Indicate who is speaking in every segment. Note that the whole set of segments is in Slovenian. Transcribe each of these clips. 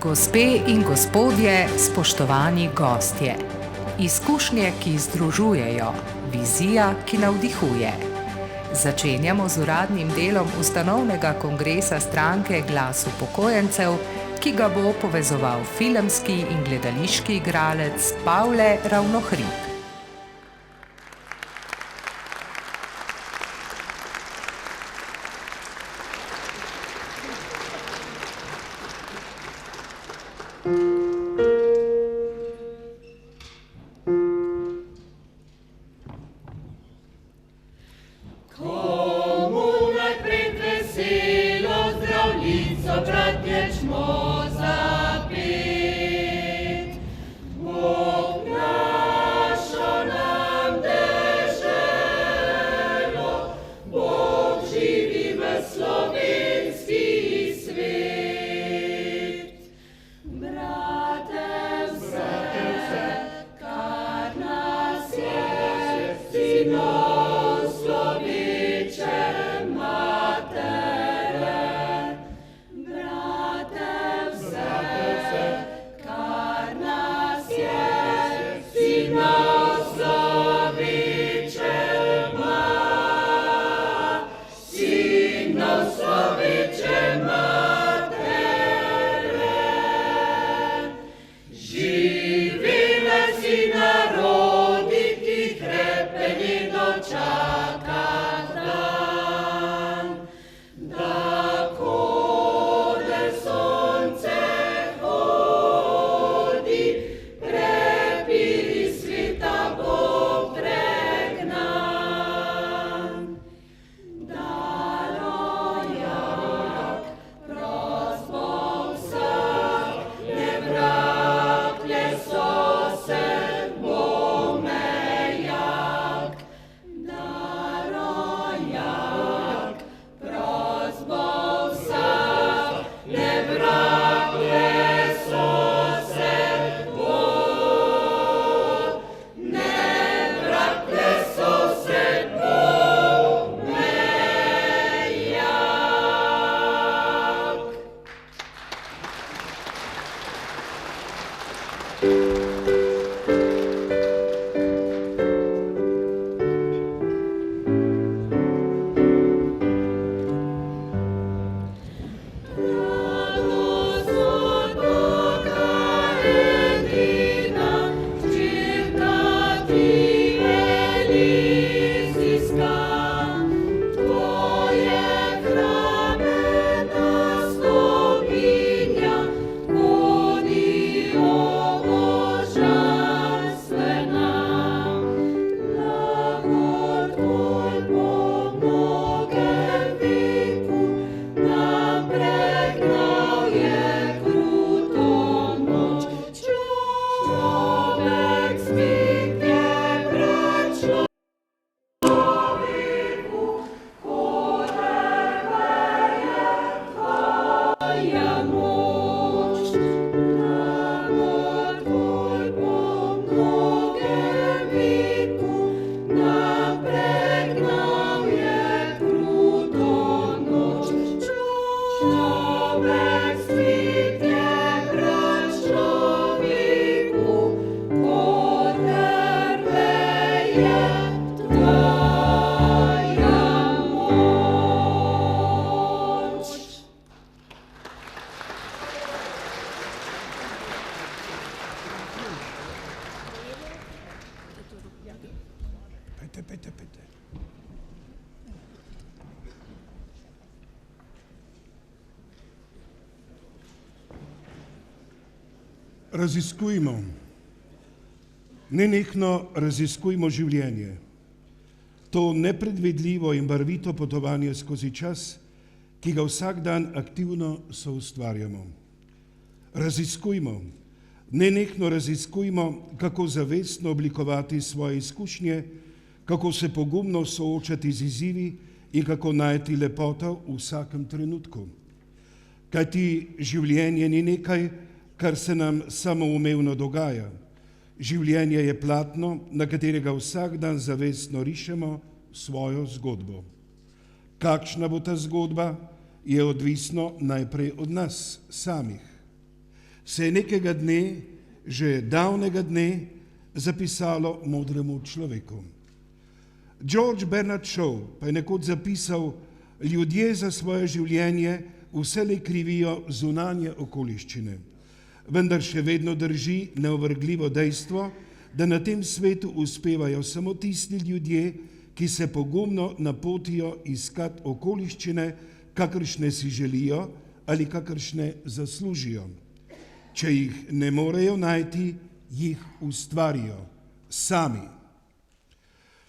Speaker 1: Gospe in gospodje, spoštovani gostje. Izkušnje, ki združujejo, vizija, ki navdihuje. Začenjamo z uradnim delom ustanovnega kongresa stranke Glas upokojencev, ki ga bo povezoval filmski in gledališki igralec Pavle Ravnohrib.
Speaker 2: Raziskujmo, nenehno raziskujmo življenje. To nepredvidljivo in barvito potovanje skozi čas, ki ga vsak dan aktivno soustvarjamo. Raziskujmo, nenehno raziskujmo, kako zavestno oblikovati svoje izkušnje, kako se pogumno soočati z izzivi in kako najti lepoto v vsakem trenutku. Kajti življenje ni nekaj, kar se nam samoumevno dogaja. Življenje je platno, na katerega vsak dan zavestno rišemo svojo zgodbo. Kakšna bo ta zgodba, je odvisno najprej od nas samih. se je nekega dne, že davnega dne, zapisalo modremu človeku. George Bernard Shaw pa je nekoč zapisal: ljudje za svoje življenje vselej krivijo zunanje okoliščine, vendar še vedno drži neovrgljivo dejstvo, da na tem svetu uspevajo samo tisti ljudje, ki se pogumno napotijo iskat okoliščine, kakršne si želijo ali kakršne zaslužijo. Če jih ne morejo najti, jih ustvarijo sami.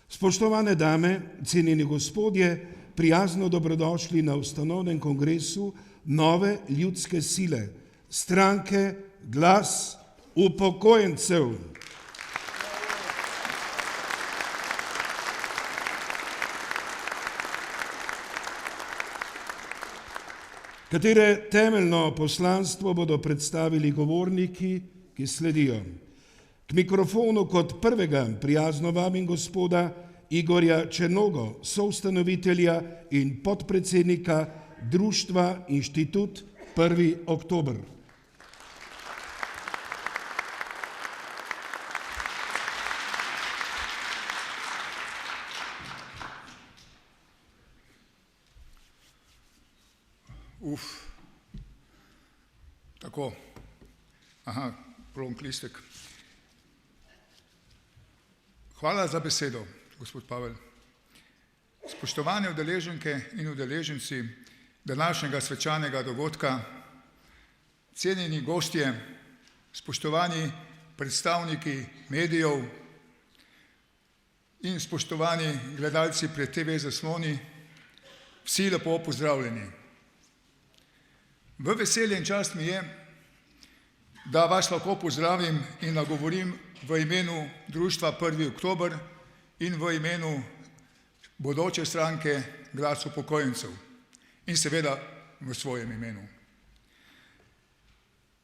Speaker 2: Spoštovane dame, cenjeni gospodje, prijazno dobrodošli na ustanovnem kongresu Nove ljudske sile, stranke Glas upokojencev. Katere temeljno poslanstvo bodo predstavili govorniki, ki sledijo. K mikrofonu kot prvega prijazno vabim gospoda Igorja Černogo, soustanovitelja in podpredsednika društva Inštitut 1. oktober.
Speaker 3: Tako, prolom listek. Hvala za besedo, gospod Pavel. Spoštovane udeleženke in udeleženci današnjega svečanega dogodka, cenjeni gostje, spoštovani predstavniki medijev in spoštovani gledalci pred TV zasloni, vsi lepo pozdravljeni. V veselje in čast mi je, da vas lahko pozdravim in nagovorim v imenu društva 1. oktober in v imenu bodoče stranke Glas upokojencev in seveda v svojem imenu.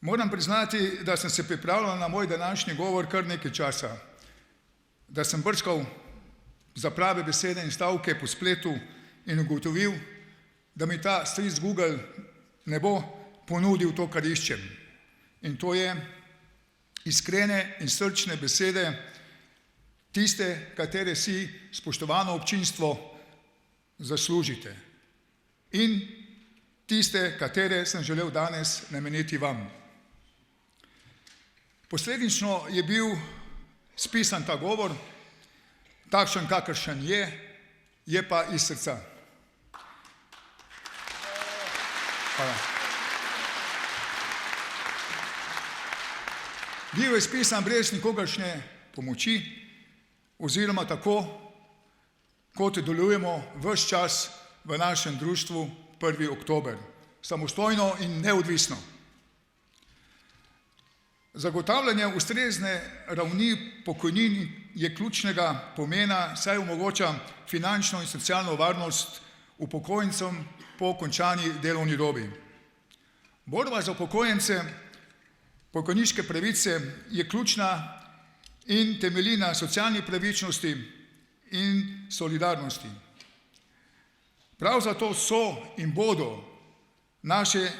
Speaker 3: Moram priznati, da sem se pripravljal na moj današnji govor kar nekaj časa, da sem brskal za prave besede in stavke po spletu in ugotovil, da mi ta stric Google ne bo ponudil to, kar iščem. In to je iskrene in srčne besede, tiste, katere si, spoštovano občinstvo, zaslužite. In tiste, katere sem želel danes nameniti vam. Posledično je bil spisan ta govor, takšen, kakršen je pa iz srca. Hvala. Bil je spisan brez nikogaršnje pomoči, oziroma tako, kot delujemo ves čas v našem društvu 1. oktober, samostojno in neodvisno. Zagotavljanje ustrezne ravni pokojnin je ključnega pomena, saj omogoča finančno in socialno varnost upokojencem po končani delovni dobi. Borba za upokojence, pokojniške pravice je ključna in temelji na socialni pravičnosti in solidarnosti. Prav zato so in bodo naše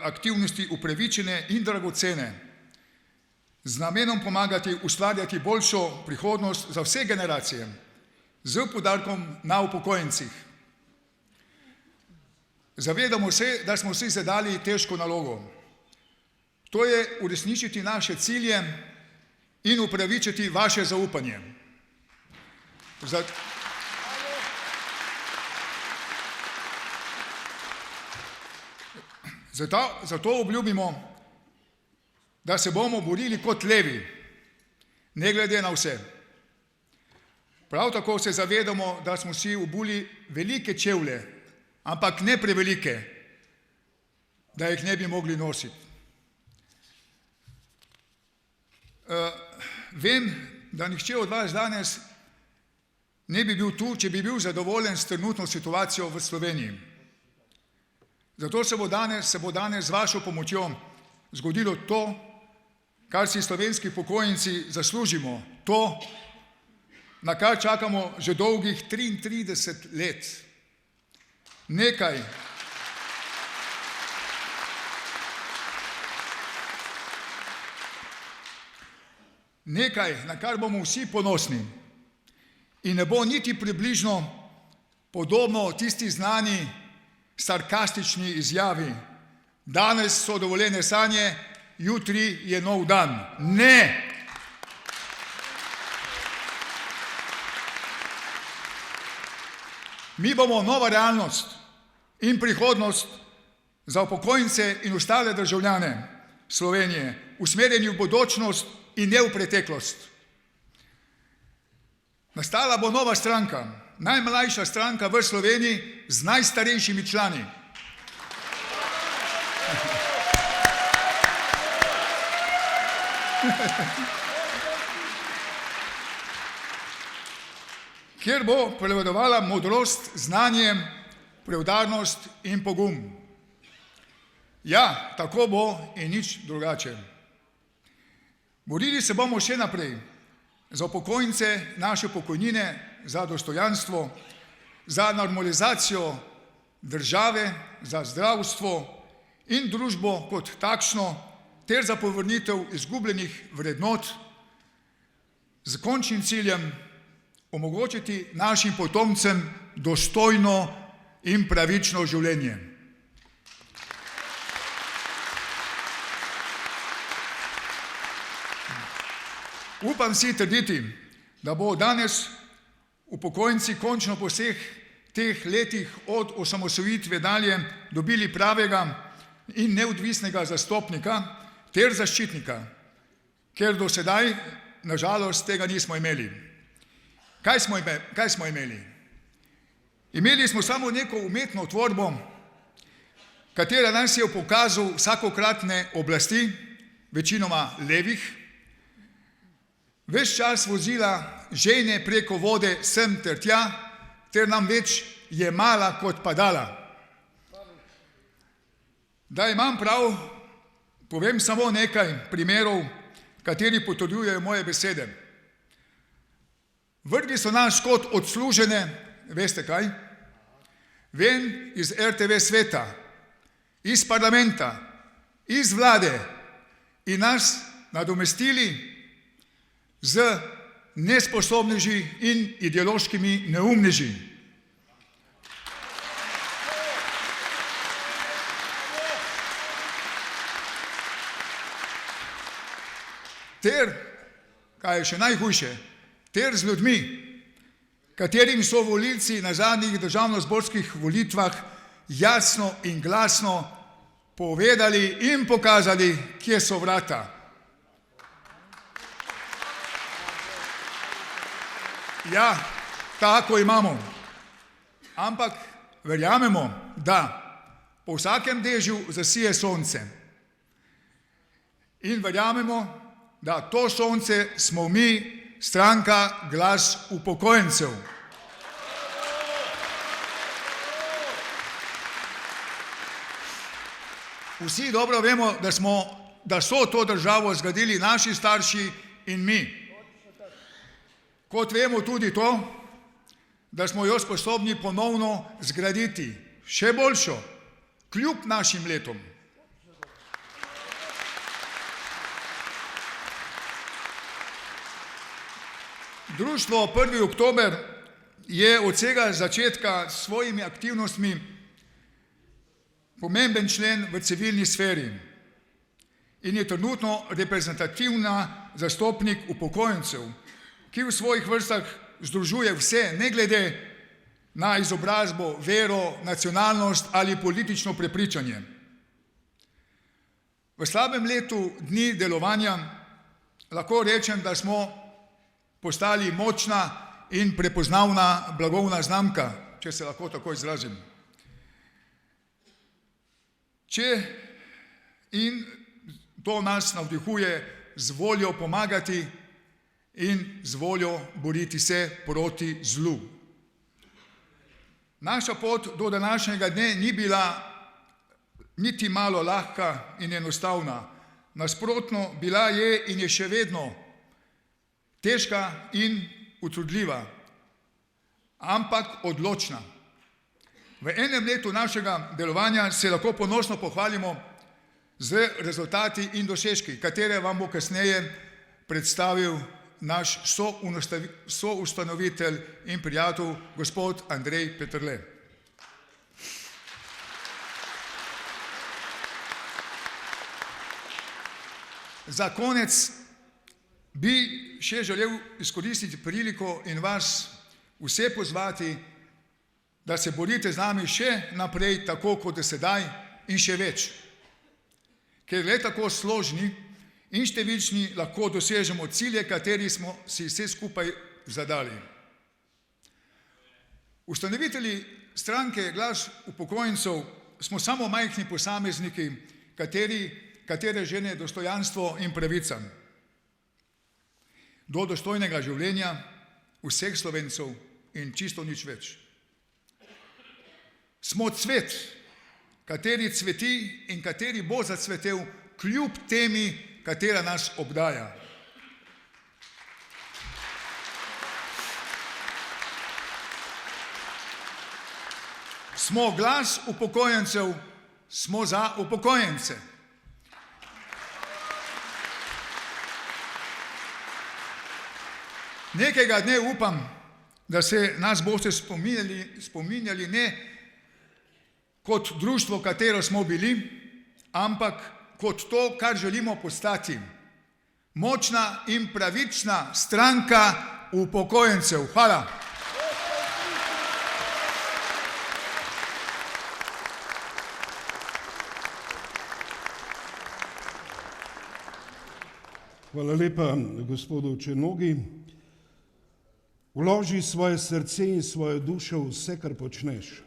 Speaker 3: aktivnosti upravičene in dragocene, z namenom pomagati ustvarjati boljšo prihodnost za vse generacije, z poudarkom na upokojencih. Zavedamo se, da smo vsi zadali težko nalogo. To je uresničiti naše cilje in upravičiti vaše zaupanje. Zato obljubimo, da se bomo borili kot levi, ne glede na vse. Prav tako se zavedamo, da smo si obuli velike čevlje, ampak ne prevelike, da jih ne bi mogli nositi. Vem, da nihče od vas danes ne bi bil tu, če bi bil zadovoljen s trenutno situacijo v Sloveniji. Zato se bo danes z vašo pomočjo zgodilo to, kar si slovenski upokojenci zaslužimo, to, na kar čakamo že dolgih 33 let. nekaj, na kar bomo vsi ponosni in ne bo niti približno podobno tisti znani sarkastični izjavi: danes so dovoljene sanje, jutri je nov dan. Ne! Mi bomo nova realnost in prihodnost za upokojence in ostale državljane Slovenije, usmerjeni v bodočnost in ne v preteklost. Nastala bo nova stranka, najmlajša stranka v Sloveniji z najstarejšimi člani. Kjer bo prevladovala modrost, znanje, preudarnost in pogum. Ja, tako bo in nič drugače. Borili se bomo še naprej za upokojence, naše pokojnine, za dostojanstvo, za normalizacijo države, za zdravstvo in družbo kot takšno, ter za povrnitev izgubljenih vrednot z končnim ciljem omogočiti našim potomcem dostojno in pravično življenje. Upam si trditi, da bo danes upokojenci končno po vseh teh letih od osamosvojitve dalje dobili pravega in neodvisnega zastopnika ter zaščitnika, ker do sedaj, nažalost, tega nismo imeli. Kaj smo imeli? Imeli smo samo neko umetno tvorbo, katera nas je v pokazu vsakokratne oblasti, večinoma levih, ves čas vozila žejne preko vode sem ter tja, ter nam več jemala kot pa dala. Da imam prav, povem samo nekaj primerov, kateri potrjujejo moje besede. Vrgli so nas kot odslužene, veste kaj? Ven iz RTV sveta, iz parlamenta, iz vlade in nas nadomestili z nesposobneži in ideološkimi neumneži. Ter, kaj je še najhujše, ter z ljudmi, katerim so volilci na zadnjih državnozborskih volitvah jasno in glasno povedali in pokazali, kje so vrata. Ja, tako imamo. Ampak verjamemo, da po vsakem dežju zasije sonce. In verjamemo, da to sonce smo mi, stranka Glas upokojencev. Vsi dobro vemo, da so to državo zgradili naši starši in mi. Kot vemo tudi to, da smo jo sposobni ponovno zgraditi, še boljšo, kljub našim letom. Društvo 1. oktober je od vsega začetka s svojimi aktivnostmi pomemben člen v civilni sferi in je trenutno reprezentativna zastopnik upokojencev, ki v svojih vrstah združuje vse, ne glede na izobrazbo, vero, nacionalnost ali politično prepričanje. V slabem letu dni delovanja lahko rečem, da smo postali močna in prepoznavna blagovna znamka, če se lahko tako izrazim. In to nas navdihuje z voljo pomagati in z voljo boriti se proti zlu. Naša pot do današnjega dne ni bila niti malo lahka in enostavna. Nasprotno, bila je in je še vedno težka in utrudljiva, ampak odločna. V enem letu našega delovanja se lahko ponosno pohvalimo z rezultati in dosežki, katere vam bo kasneje predstavil naš soustanovitelj in prijatelj, gospod Andrej Peterle. Za konec bi še želel izkoristiti priliko in vas vse pozvati, da se borite z nami še naprej, tako kot je sedaj in še več. Ker le tako složni in številčni lahko dosežemo cilje, kateri smo si vse skupaj zadali. Ustanovitelji stranke Glas upokojencev smo samo majhni posamezniki, katere žene dostojanstvo in pravica do dostojnega življenja vseh Slovencev in čisto nič več. Smo cvet, kateri cveti in kateri bo zacvetel kljub temi, katera nas obdaja. Smo glas upokojencev, smo za upokojence. Nekega dne upam, da se nas boste spominjali ne kot društvo, katero smo bili, ampak kot to, kar želimo postati. Močna in pravična stranka upokojencev. Hvala.
Speaker 2: Hvala lepa gospodu Černogi. Vloži svoje srce in svojo dušo v vse, kar počneš.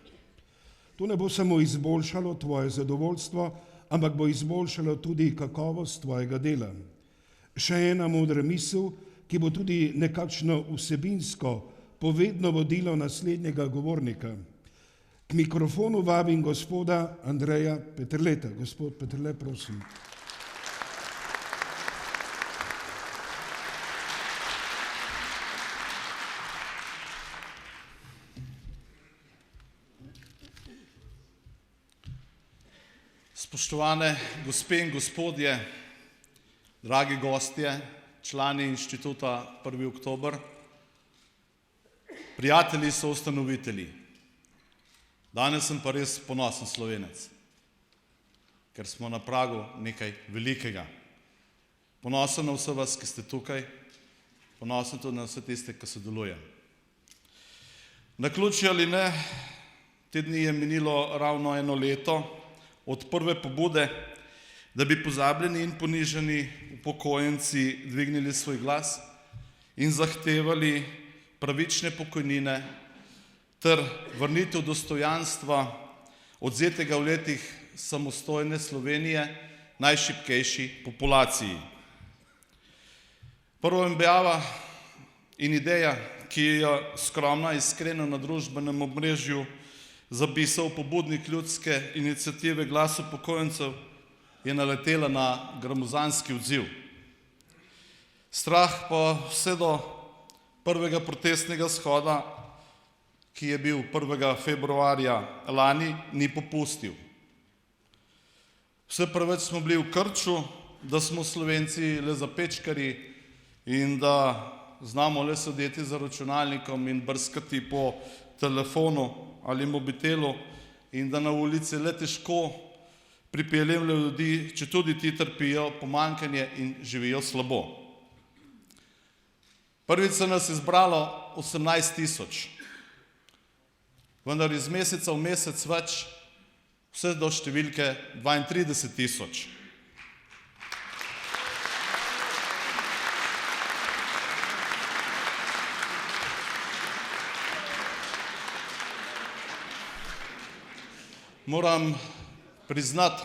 Speaker 2: To ne bo samo izboljšalo tvoje zadovoljstvo, ampak bo izboljšalo tudi kakovost tvojega dela. Še ena modra misel, ki bo tudi nekakšno vsebinsko povedno vodilo naslednjega govornika. K mikrofonu vabim gospoda Andreja Peterleta. Gospod Peterle, prosim.
Speaker 4: Spoštovane gospe in gospodje, dragi gostje, člani inštituta 1. oktober, prijatelji soustanovitelji, danes sem pa res ponosen Slovenec, ker smo na pragu nekaj velikega. Ponosen na vse vas, ki ste tukaj, ponosen tudi na vse tiste, ki sodelujem. Naključje ali ne, te dni je minilo ravno 1 leto od prve pobude, da bi pozabljeni in ponižani upokojenci dvignili svoj glas in zahtevali pravične pokojnine ter vrnitev dostojanstva odvzetega v letih samostojne Slovenije najšibkejši populaciji. Prva objava in ideja, ki je skromna in iskrena na družbenem omrežju zapisal pobudnik ljudske iniciative Glas upokojencev, je naletela na gromozanski odziv. Strah pa vse do prvega protestnega shoda, ki je bil 1. februarja lani, ni popustil. Vse preveč smo bili v krču, da smo Slovenci le zapečkari in da znamo le sedeti za računalnikom in brskati po telefonu ali mobitelu in da na ulici le težko pripeljem ljudi, če tudi ti trpijo pomanjkanje in živijo slabo. Prvič se nas je zbralo 18.000, vendar iz meseca v mesec več, vse do številke 32.000. Moram priznati,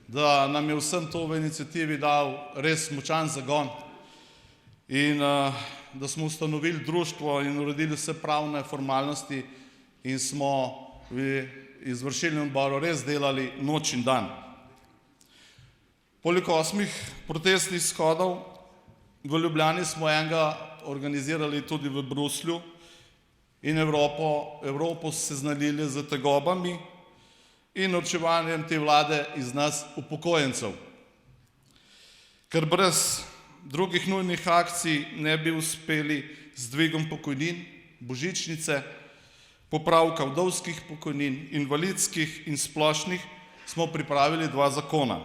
Speaker 4: da nam je vsem to v iniciativi dal res močan zagon in da smo ustanovili društvo in uredili vse pravne formalnosti in smo v izvršilnem odboru res delali noč in dan. Poleg 8 protestnih shodov v Ljubljani smo enega organizirali tudi v Bruslju in Evropo seznanili z tegobami in norčevanjem te vlade iz nas upokojencev. Ker brez drugih nujnih akcij ne bi uspeli z dvigom pokojnin, božičnice, popravka vdovskih pokojnin, invalidskih in splošnih, smo pripravili 2 zakona.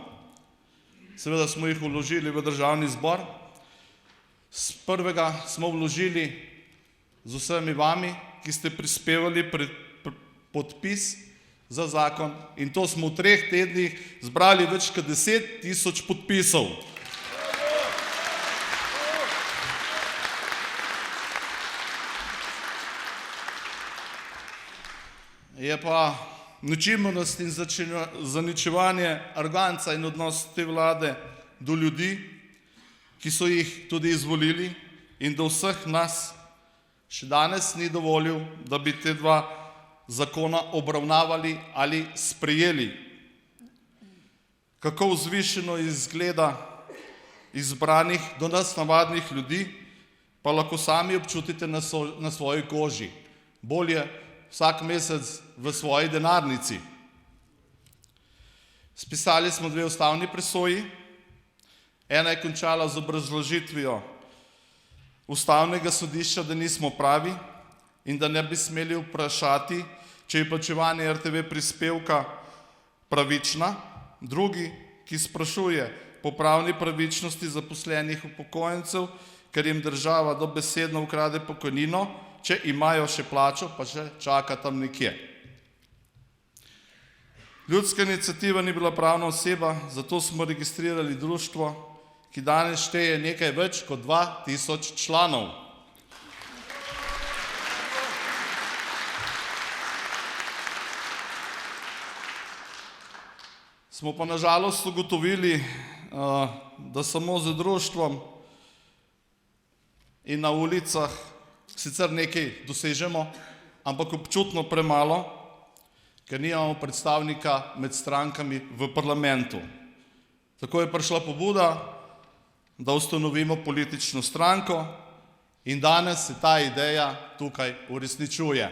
Speaker 4: Seveda smo jih vložili v Državni zbor. Z prvega smo vložili z vsemi vami, ki ste prispevali podpis za zakon, in to smo v 3 tednih zbrali več kot 10 000 podpisov. Je pa nečimrnost in zaničevanje, aroganca in odnos te vlade do ljudi, ki so jih tudi izvolili, in do vseh nas še danes ni dovolil, da bi te 2 zakona obravnavali ali sprejeli. Kako vzvišeno izgleda izbranih do nas navadnih ljudi, pa lahko sami občutite na svoji koži. Bolje vsak mesec v svoji denarnici. Spisali smo 2 ustavni presoji. Ena je končala z obrazložitvijo Ustavnega sodišča, da nismo pravi in da ne bi smeli vprašati, če je plačevanje RTV prispevka pravična. Drugi, ki sprašuje po pravni pravičnosti zaposlenih upokojencev, ker jim država dobesedno ukrade pokojnino, če imajo še plačo, pa še čaka tam nekje. Ljudska iniciativa ni bila pravna oseba, zato smo registrirali društvo, ki danes šteje nekaj več kot 2000 članov. Smo pa na žalost ugotovili, da samo z društvom in na ulicah sicer nekaj dosežemo, ampak občutno premalo, ker nimamo predstavnika med strankami v parlamentu. Tako je prišla pobuda, da ustanovimo politično stranko, in danes se ta ideja tukaj uresničuje.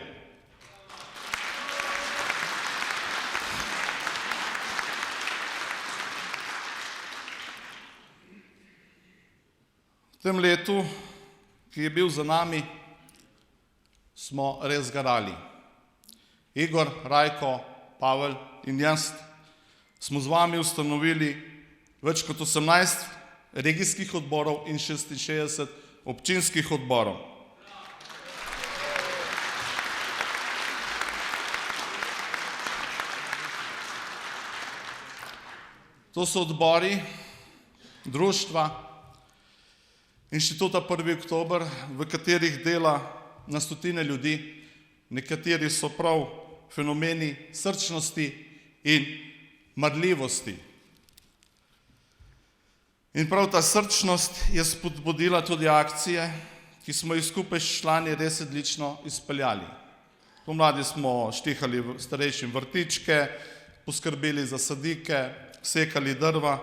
Speaker 4: V tem letu, ki je bil za nami, smo res garali. Igor, Rajko, Pavel in jaz smo z vami ustanovili več kot 18 regijskih odborov in 66 občinskih odborov. To so odbori društva Inštituta 1. oktober, v katerih dela na stotine ljudi, nekateri so prav fenomeni srčnosti in marljivosti. In prav ta srčnost je spodbudila tudi akcije, ki smo jih skupaj s člani res odlično izpeljali. Pomladi smo štihali starejšim vrtičke, poskrbeli za sadike, sekali drva,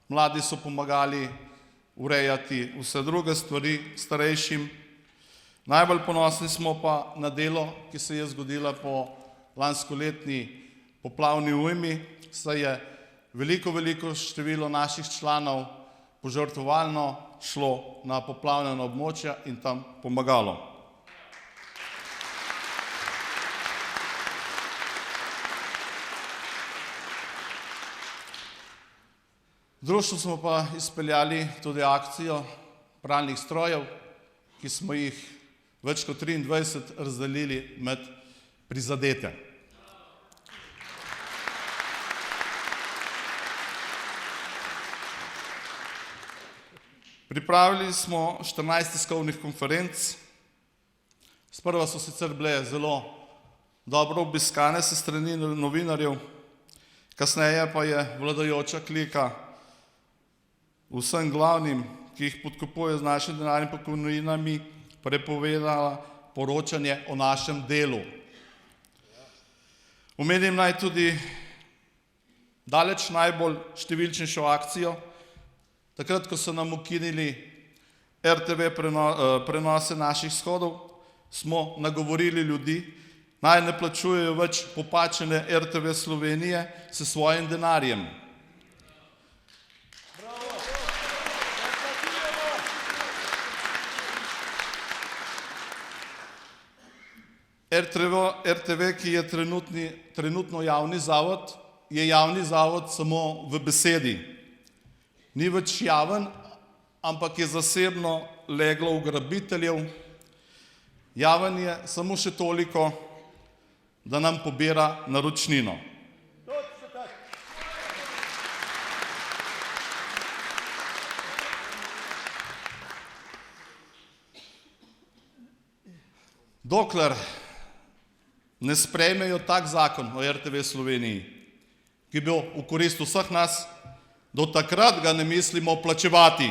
Speaker 4: mladi so pomagali urejati vse druge stvari starejšim. Najbolj ponosni smo pa na delo, ki se je zgodila po lanskoletni poplavni ujmi, saj je veliko število naših članov požrtvovalno šlo na poplavljena območja in tam pomagalo. V društvu smo pa izpeljali tudi akcijo pralnih strojev, ki smo jih več kot 23 razdelili med prizadete. Pripravili smo 14 tiskovnih konferenc. Sprva so sicer bile zelo dobro obiskane s strani novinarjev, kasneje pa je vladajoča klika vsem glavnim, ki jih podkupuje z našimi denarnimi pokojninami, prepovedala poročanje o našem delu. Omenim naj tudi daleč najbolj številčnejšo akcijo. Takrat, ko so nam ukinili RTV prenose naših shodov, smo nagovorili ljudi, naj ne plačujejo več popačene RTV Slovenije s svojim denarjem. RTV, ki je trenutno javni zavod, je javni zavod samo v besedi. Ni več javen, ampak je zasebno leglo ugrabiteljev. Javen je samo še toliko, da nam pobira naročnino. Dokler ne sprejmejo tak zakon o RTV Sloveniji, ki bi bil v korist vseh nas, do takrat ga ne mislimo plačevati.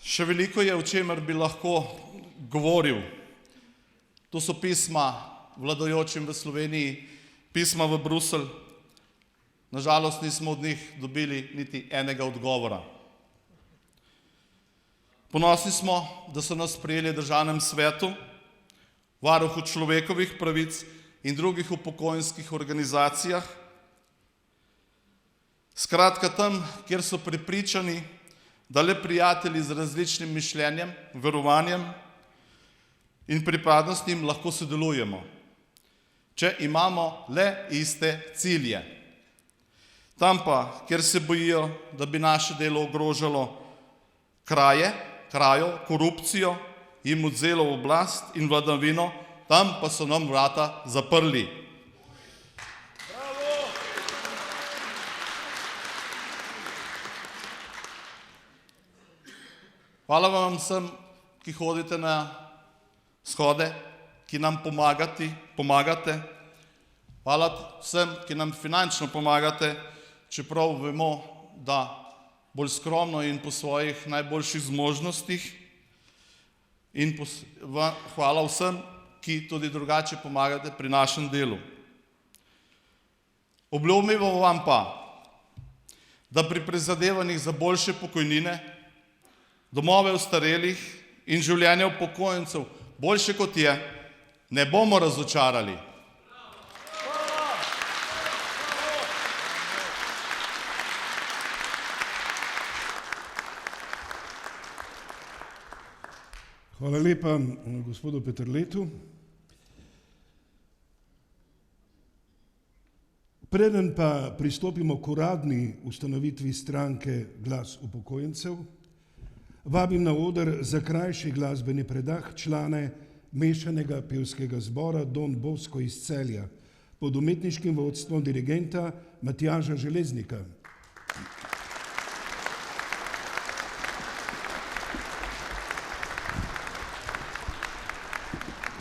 Speaker 4: Še veliko je, o čemer bi lahko govoril. To so pisma vladajočim v Sloveniji, pisma v Bruselj. Nažalost nismo od njih dobili niti enega odgovora. Ponosni smo, da so nas sprejeli v Državnem svetu, varuhu človekovih pravic in drugih upokojenskih organizacijah. Skratka tam, kjer so prepričani, da le prijatelji z različnim mišljenjem, verovanjem in pripadnostnim lahko sodelujemo, če imamo le iste cilje. Tam pa, kjer se bojijo, da bi naše delo ogrožalo krajo, korupcijo, jim odvzelo oblast in vladavino, tam pa so nam vrata zaprli. Hvala vam vsem, ki hodite na shode, ki nam pomagate. Hvala vsem, ki nam finančno pomagate, čeprav vemo, da bolj skromno in po svojih najboljših zmožnostih. In hvala vsem, ki tudi drugače pomagate pri našem delu. Obljubimo vam pa, da pri prizadevanjih za boljše pokojnine, domove ostarelih in življenja upokojencev boljše kot je, ne bomo razočarali.
Speaker 2: Hvala lepa gospodu Peterletu. Preden pa pristopimo k uradni ustanovitvi stranke Glas upokojencev, vabim na oder za krajši glasbeni predah člane mešanega pevskega zbora Don Bosco iz Celja pod umetniškim vodstvom dirigenta Matjaža Železnika.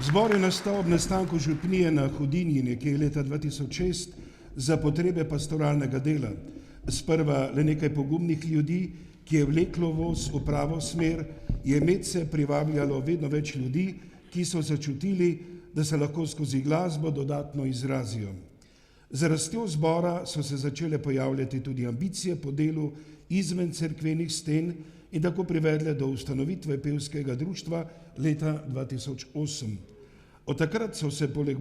Speaker 2: Zbor je nastal ob nastanku župnije na Hudinji nekje leta 2006 za potrebe pastoralnega dela. Sprva le nekaj pogumnih ljudi, ki je vleklo voz v pravo smer, je medse privabljalo vedno več ljudi, ki so začutili, da se lahko skozi glasbo dodatno izrazijo. Z rastjo zbora so se začele pojavljati tudi ambicije po delu izven cerkvenih sten in tako privedle do ustanovitve pevskega društva leta 2008. Od takrat so se poleg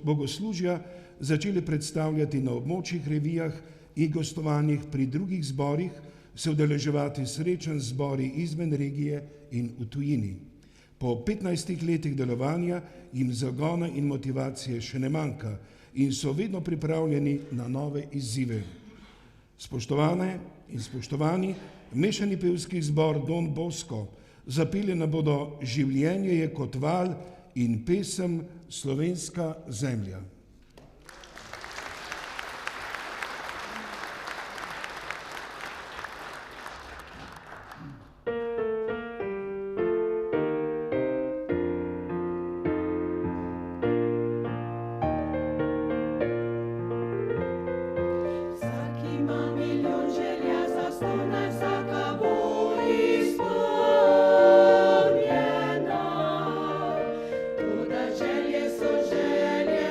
Speaker 2: bogoslužja začeli predstavljati na območjih, revijah in gostovanjih pri drugih zborih, se udeleževati srečanj z zbori izven regije in v tujini. Po 15 letih delovanja jim zagona in motivacije še ne manjka in so vedno pripravljeni na nove izzive. Spoštovane in spoštovani, mešani pevski zbor Don Bosco zapeli nam bodo Življenje je kot val in pesem Slovenska zemlja.
Speaker 5: Želje so želje,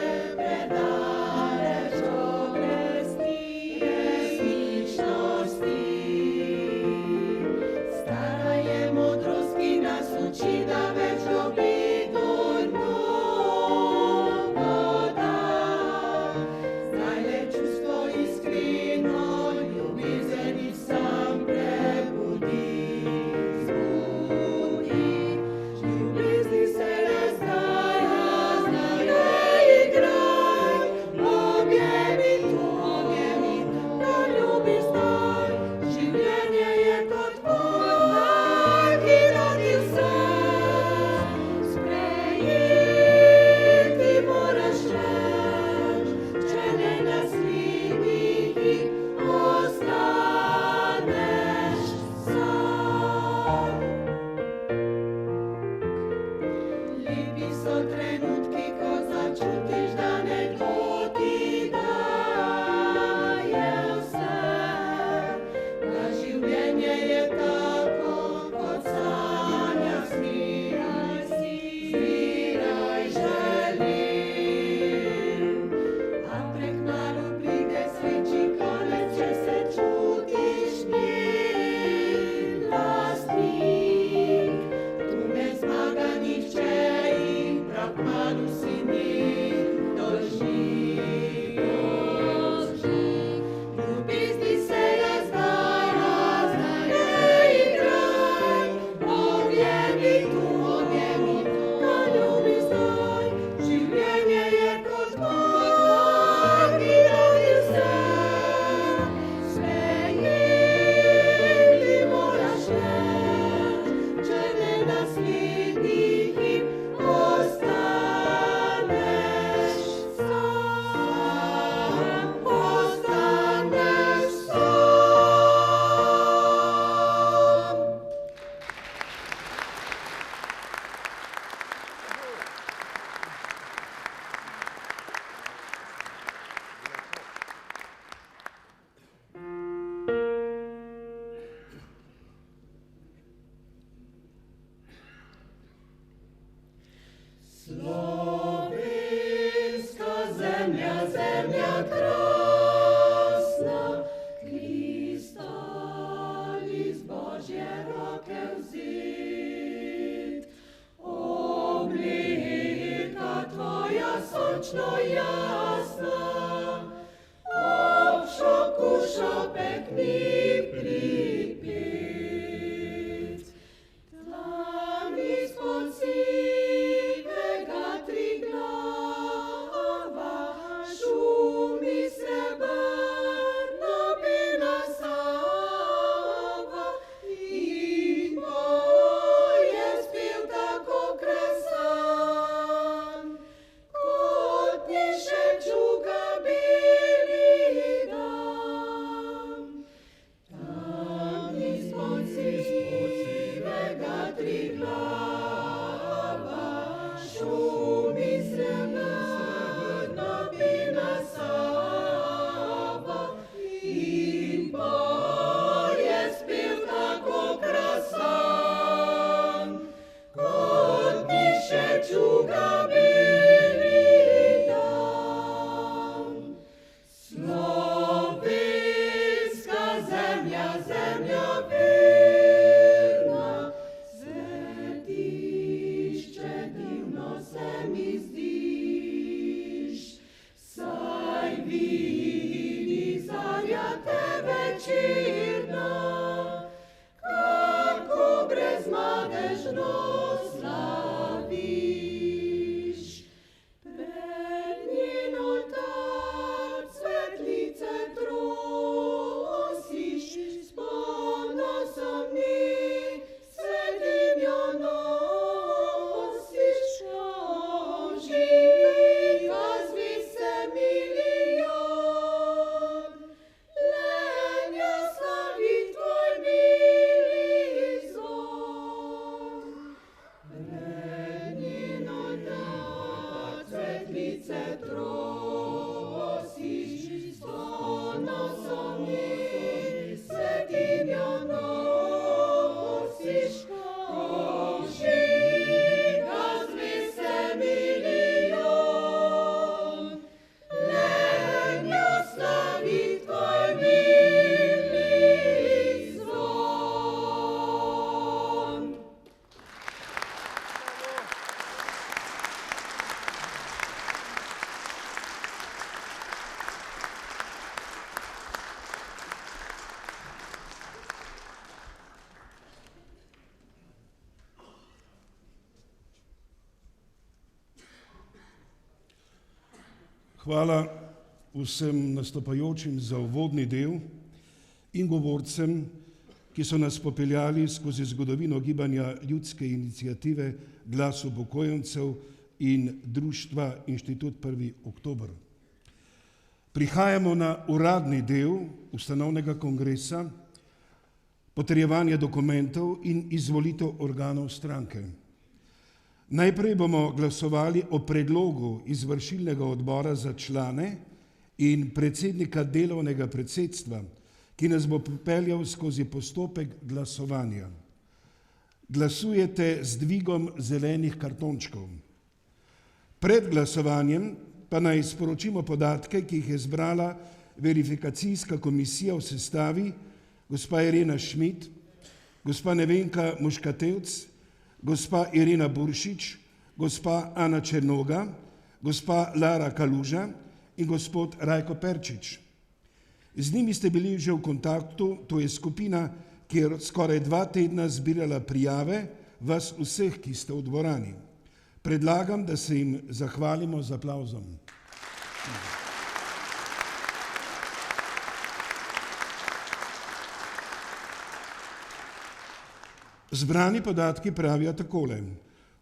Speaker 2: Hvala vsem nastopajočim za uvodni del in govorcem, ki so nas popeljali skozi zgodovino gibanja ljudske iniciative Glas upokojencev in društva Inštitut 1. oktober. Prihajamo na uradni del ustanovnega kongresa, potrjevanje dokumentov in izvolitev organov stranke. Najprej bomo glasovali o predlogu izvršilnega odbora za člane in predsednika delovnega predsedstva, ki nas bo pripeljal skozi postopek glasovanja. Glasujete z dvigom zelenih kartončkov. Pred glasovanjem pa naj sporočimo podatke, ki jih je zbrala verifikacijska komisija v sestavi gospa Irena Šmit, gospa Nevenka Muškatevc, gospa Irena Buršič, gospa Ana Černoga, gospa Lara Kaluža in gospod Rajko Perčič. Z njimi ste bili že v kontaktu, to je skupina, ki je skoraj 2 tedna zbirala prijave vas vseh, ki ste v dvorani. Predlagam, da se jim zahvalimo z aplavzom. Zbrani podatki pravijo takole.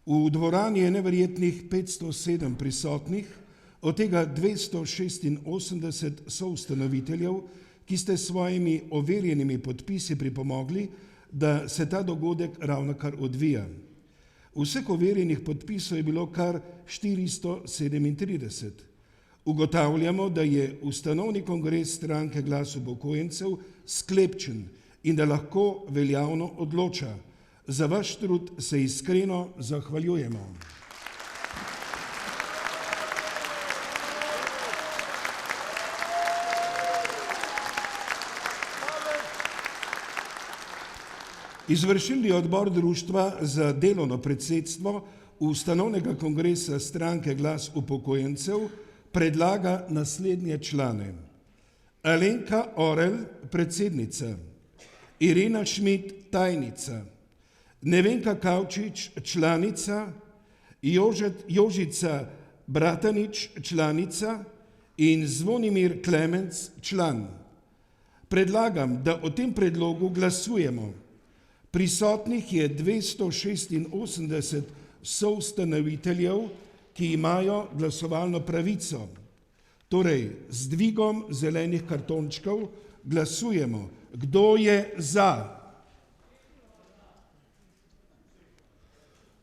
Speaker 2: V dvorani je neverjetnih 507 prisotnih, od tega 286 soustanoviteljev, ki ste s svojimi overjenimi podpisi pripomogli, da se ta dogodek ravnokar odvija. Vseh overjenih podpisov je bilo kar 437. Ugotavljamo, da je ustanovni kongres stranke Glas upokojencev sklepčen in da lahko veljavno odloča. Za vaš trud se iskreno zahvaljujemo. Izvršilni odbor društva za delovno predsedstvo ustanovnega kongresa stranke Glas upokojencev predlaga naslednje člane. Alenka Orel, predsednica, Irena Šmit, tajnica, Nevenka Kavčič, članica, Jožica Bratanič, članica in Zvonimir Klemenc, član. Predlagam, da o tem predlogu glasujemo. Prisotnih je 286 soustanoviteljev, ki imajo glasovalno pravico. Torej, z dvigom zelenih kartončkov glasujemo. Kdo je za?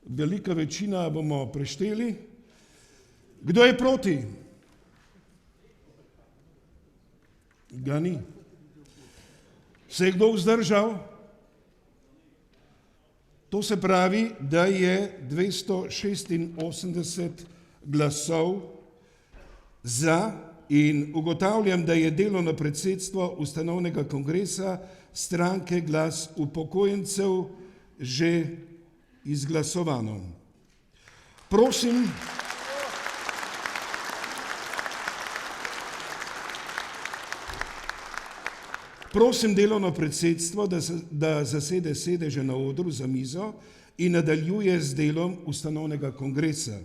Speaker 2: Velika večina bomo prešteli. Kdo je proti? Ga ni. Se je kdo vzdržal? To se pravi, da je 286 glasov za in ugotavljam, da je delovno predsedstvo ustanovnega kongresa stranke Glas upokojencev že izglasovano. Prosim delovno predsedstvo, da zasede sedeže na odru za mizo in nadaljuje z delom ustanovnega kongresa.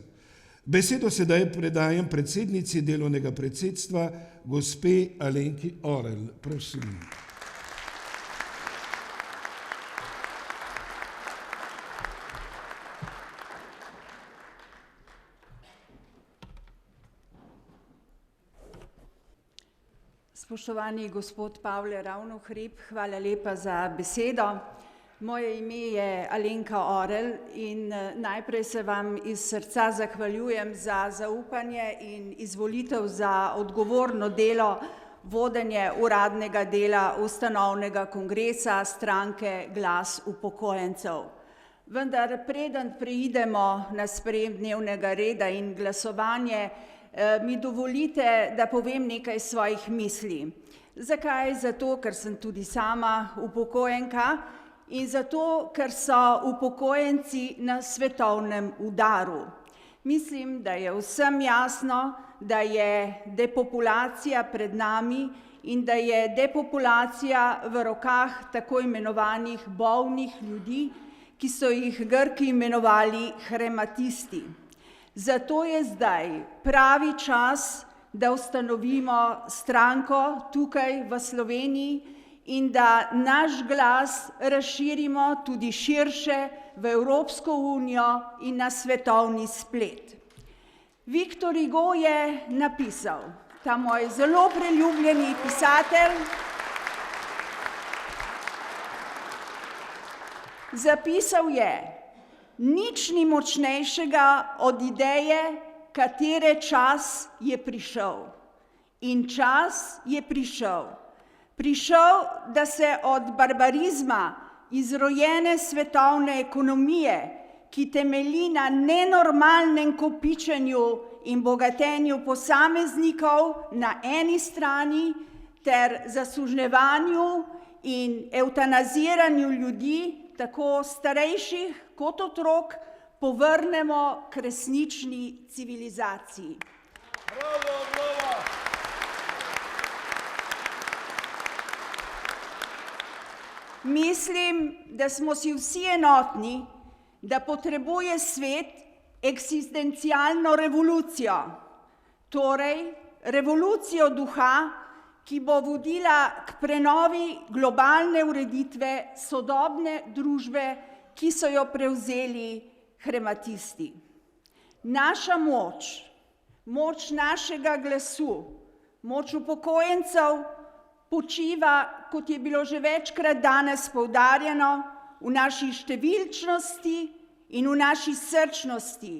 Speaker 2: Besedo sedaj predajam predsednici delovnega predsedstva, gospe Alenki Orel. Prosim.
Speaker 5: Spoštovani gospod Pavle Ravnohrib, hvala lepa za besedo. Moje ime je Alenka Orel in najprej se vam iz srca zahvaljujem za zaupanje in izvolitev za odgovorno delo vodenje uradnega dela ustanovnega kongresa stranke Glas upokojencev. Vendar preden preidemo na sprejem dnevnega reda in glasovanje, mi dovolite, da povem nekaj svojih misli. Zakaj? Zato, ker sem tudi sama upokojenka in zato, ker so upokojenci na svetovnem udaru. Mislim, da je vsem jasno, da je depopulacija pred nami in da je depopulacija v rokah tako imenovanih bolnih ljudi, ki so jih Grki imenovali hematisti. Zato je zdaj pravi čas, da ustanovimo stranko tukaj v Sloveniji in da naš glas razširimo tudi širše v Evropsko unijo in na svetovni splet. Victor Hugo je napisal, ta moj zelo priljubljeni pisatelj, zapisal je: nič ni močnejšega od ideje, katere čas je prišel. In čas je prišel. Prišel, da se od barbarizma izrojene svetovne ekonomije, ki temelji na nenormalnem kopičenju in bogatenju posameznikov na eni strani ter zasužnjevanju in evtanaziranju ljudi, tako starejših kot otrok, povrnemo k resnični civilizaciji.
Speaker 4: Bravo, bravo.
Speaker 5: Mislim, da smo si vsi enotni, da potrebuje svet eksistencialno revolucijo, torej revolucijo duha, ki bo vodila k prenovi globalne ureditve sodobne družbe, ki so jo prevzeli hematisti. Naša moč, moč našega glasu, moč upokojencev počiva, kot je bilo že večkrat danes poudarjeno, v naši številčnosti in v naši srčnosti,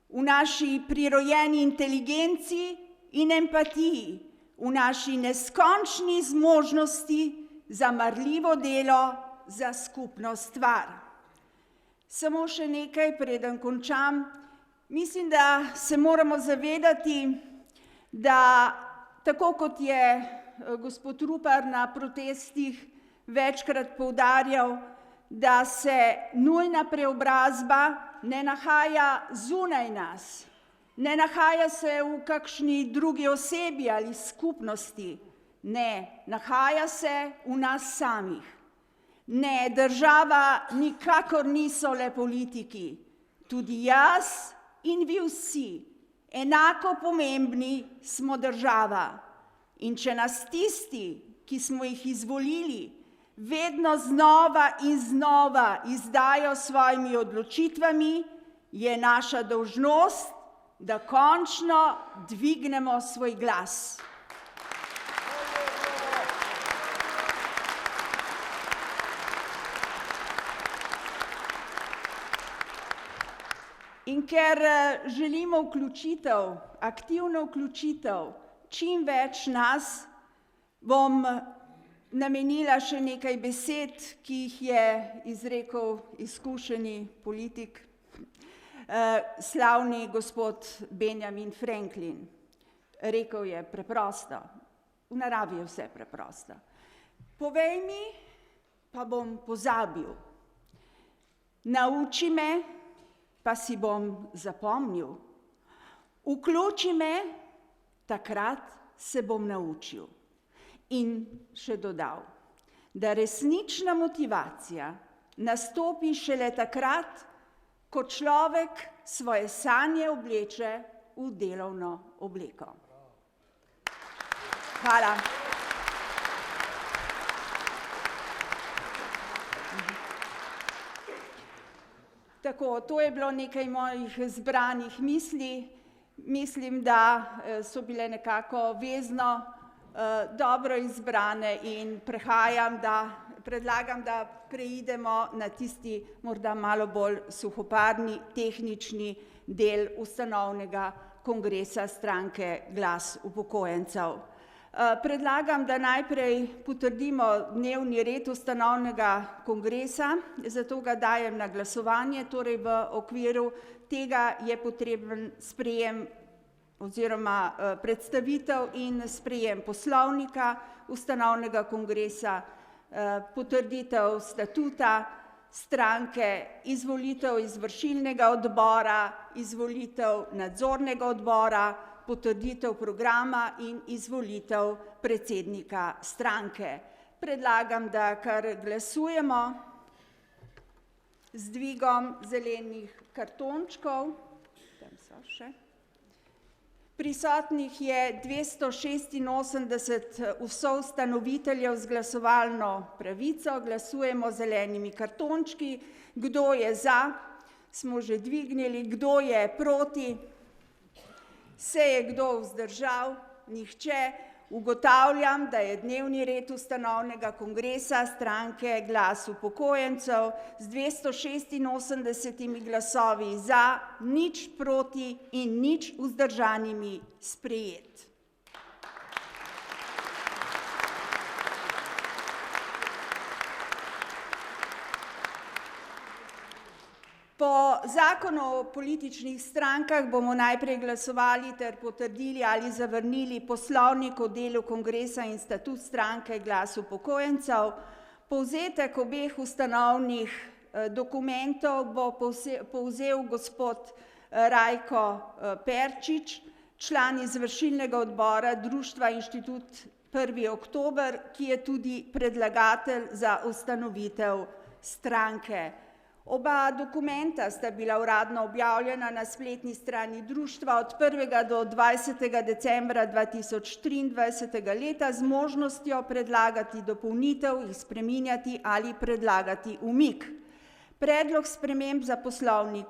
Speaker 5: v naši prirojeni inteligenci in empatiji, v naši neskončni zmožnosti za marljivo delo za skupno stvar. Samo še nekaj, preden končam. Mislim, da se moramo zavedati, da tako kot je gospod Rupar na protestih večkrat poudarjal, da se nujna preobrazba ne nahaja zunaj nas, ne nahaja se v kakšni drugi osebi ali skupnosti, ne, nahaja se v nas samih. Ne, država nikakor niso le politiki, tudi jaz in vi vsi, enako pomembni smo država. In če nas tisti, ki smo jih izvolili, vedno znova in znova izdajo s svojimi odločitvami, je naša dolžnost, da končno dvignemo svoj glas. In ker želimo vključitev, aktivno vključitev čim več nas, bom namenila še nekaj besed, ki jih je izrekel izkušeni politik, slavni gospod Benjamin Franklin. Rekel je preprosto, v naravi je vse preprosto. Povej mi, pa bom pozabil. Nauči me, pa si bom zapomnil. Vključi me, takrat se bom naučil. In še dodal, da resnična motivacija nastopi šele takrat, ko človek svoje sanje obleče v delovno obleko. Hvala. Tako, to je bilo nekaj mojih zbranih misli. Mislim, da so bile nekako vezno dobro izbrane in predlagam, da preidemo na tisti morda malo bolj suhoparni, tehnični del ustanovnega kongresa stranke Glas upokojencev. Predlagam, da najprej potrdimo dnevni red ustanovnega kongresa, zato ga dajem na glasovanje, torej v okviru tega je potreben sprejem oziroma predstavitev in sprejem poslovnika ustanovnega kongresa, potrditev statuta stranke, izvolitev izvršilnega odbora, izvolitev nadzornega odbora, potrditev programa in izvolitev predsednika stranke. Predlagam, da kar glasujemo z dvigom zelenih kartončkov. Tam so še. Prisotnih je 286 soustanoviteljev z glasovalno pravico. Glasujemo z zelenimi kartončki. Kdo je za? Smo že dvignili. Kdo je proti? Se je kdo vzdržal? Nihče. Ugotavljam, da je dnevni red ustanovnega kongresa stranke Glas upokojencev z 286 glasovi za, nič proti in nič vzdržanimi sprejet. Po zakonu o političnih strankah bomo najprej glasovali ter potrdili ali zavrnili poslovnik o delu kongresa in statut stranke Glas upokojencev. Povzetek obeh ustanovnih dokumentov bo povzel gospod Rajko Perčič, član izvršilnega odbora Društva Inštitut 1. oktober, ki je tudi predlagatelj za ustanovitev stranke. Oba dokumenta sta bila uradno objavljena na spletni strani društva od 1. do 20. decembra 2023 leta z možnostjo predlagati dopolnitev, jih spreminjati ali predlagati umik. Predlog sprememb za poslovnik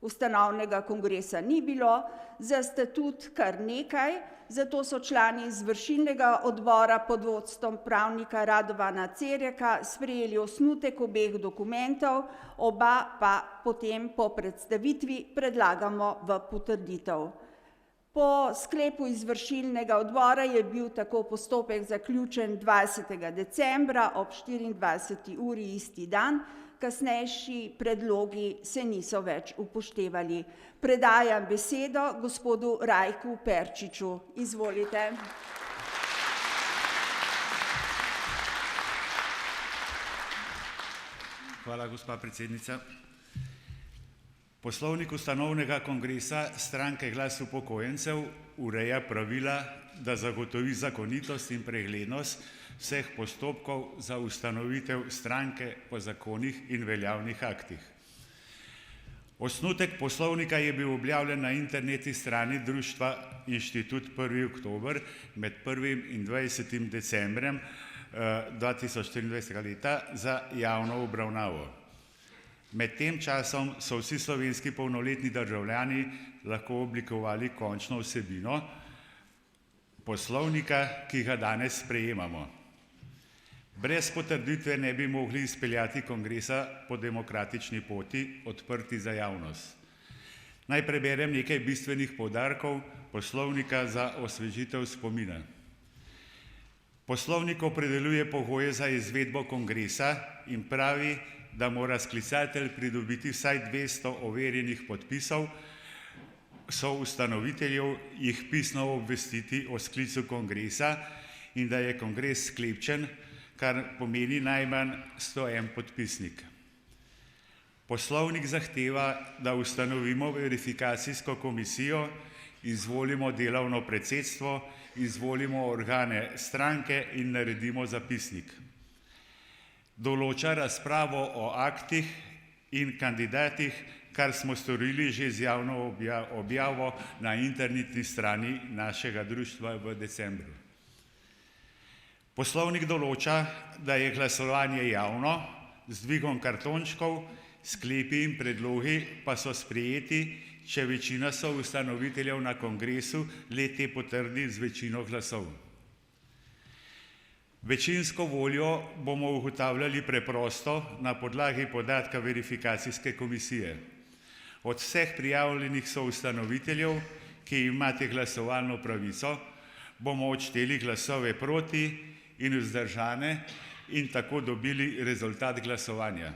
Speaker 5: ustanovnega kongresa ni bilo, za statut kar nekaj, zato so člani izvršilnega odbora pod vodstvom pravnika Radovana Cerjaka sprejeli osnutek obeh dokumentov, oba pa potem po predstavitvi predlagamo v potrditev. Po sklepu izvršilnega odbora je bil tako postopek zaključen 20. decembra ob 24. uri isti dan, kasnejši predlogi se niso več upoštevali. Predajam besedo gospodu Rajku Perčiču. Izvolite.
Speaker 6: Hvala, gospa predsednica. Poslovnik ustanovnega kongresa stranke Glas upokojencev ureja pravila, da zagotovi zakonitost in preglednost vseh postopkov za ustanovitev stranke po zakonih in veljavnih aktih. Osnutek poslovnika je bil objavljen na internetni strani Društva Inštitut 1. oktober med 1. in 20. decembrem 2024 leta za javno obravnavo. Med tem časom so vsi slovenski polnoletni državljani lahko oblikovali končno vsebino poslovnika, ki ga danes sprejemamo. Brez potrditve ne bi mogli izpeljati kongresa po demokratični poti, odprti za javnost. Naj preberem nekaj bistvenih poudarkov poslovnika za osvežitev spomina. Poslovnik opredeljuje pogoje za izvedbo kongresa in pravi, da mora sklicatelj pridobiti vsaj 200 overjenih podpisov, soustanoviteljev jih pisno obvestiti o sklicu kongresa in da je kongres sklepčen, kar pomeni najmanj 101 podpisnik. Poslovnik zahteva, da ustanovimo verifikacijsko komisijo, izvolimo delovno predsedstvo, izvolimo organe stranke in naredimo zapisnik. Določa razpravo o aktih in kandidatih, kar smo storili že z javno objavo na internetni strani našega društva v decembru. Poslovnik določa, da je glasovanje javno, z dvigom kartončkov, sklepi in predlogi pa so sprejeti, če večina soustanoviteljev na kongresu le-te potrdi z večino glasov. Večinsko voljo bomo ugotavljali preprosto na podlagi podatka verifikacijske komisije. Od vseh prijavljenih soustanoviteljev, ki imate glasovalno pravico, bomo odšteli glasove proti in vzdržane in tako dobili rezultat glasovanja.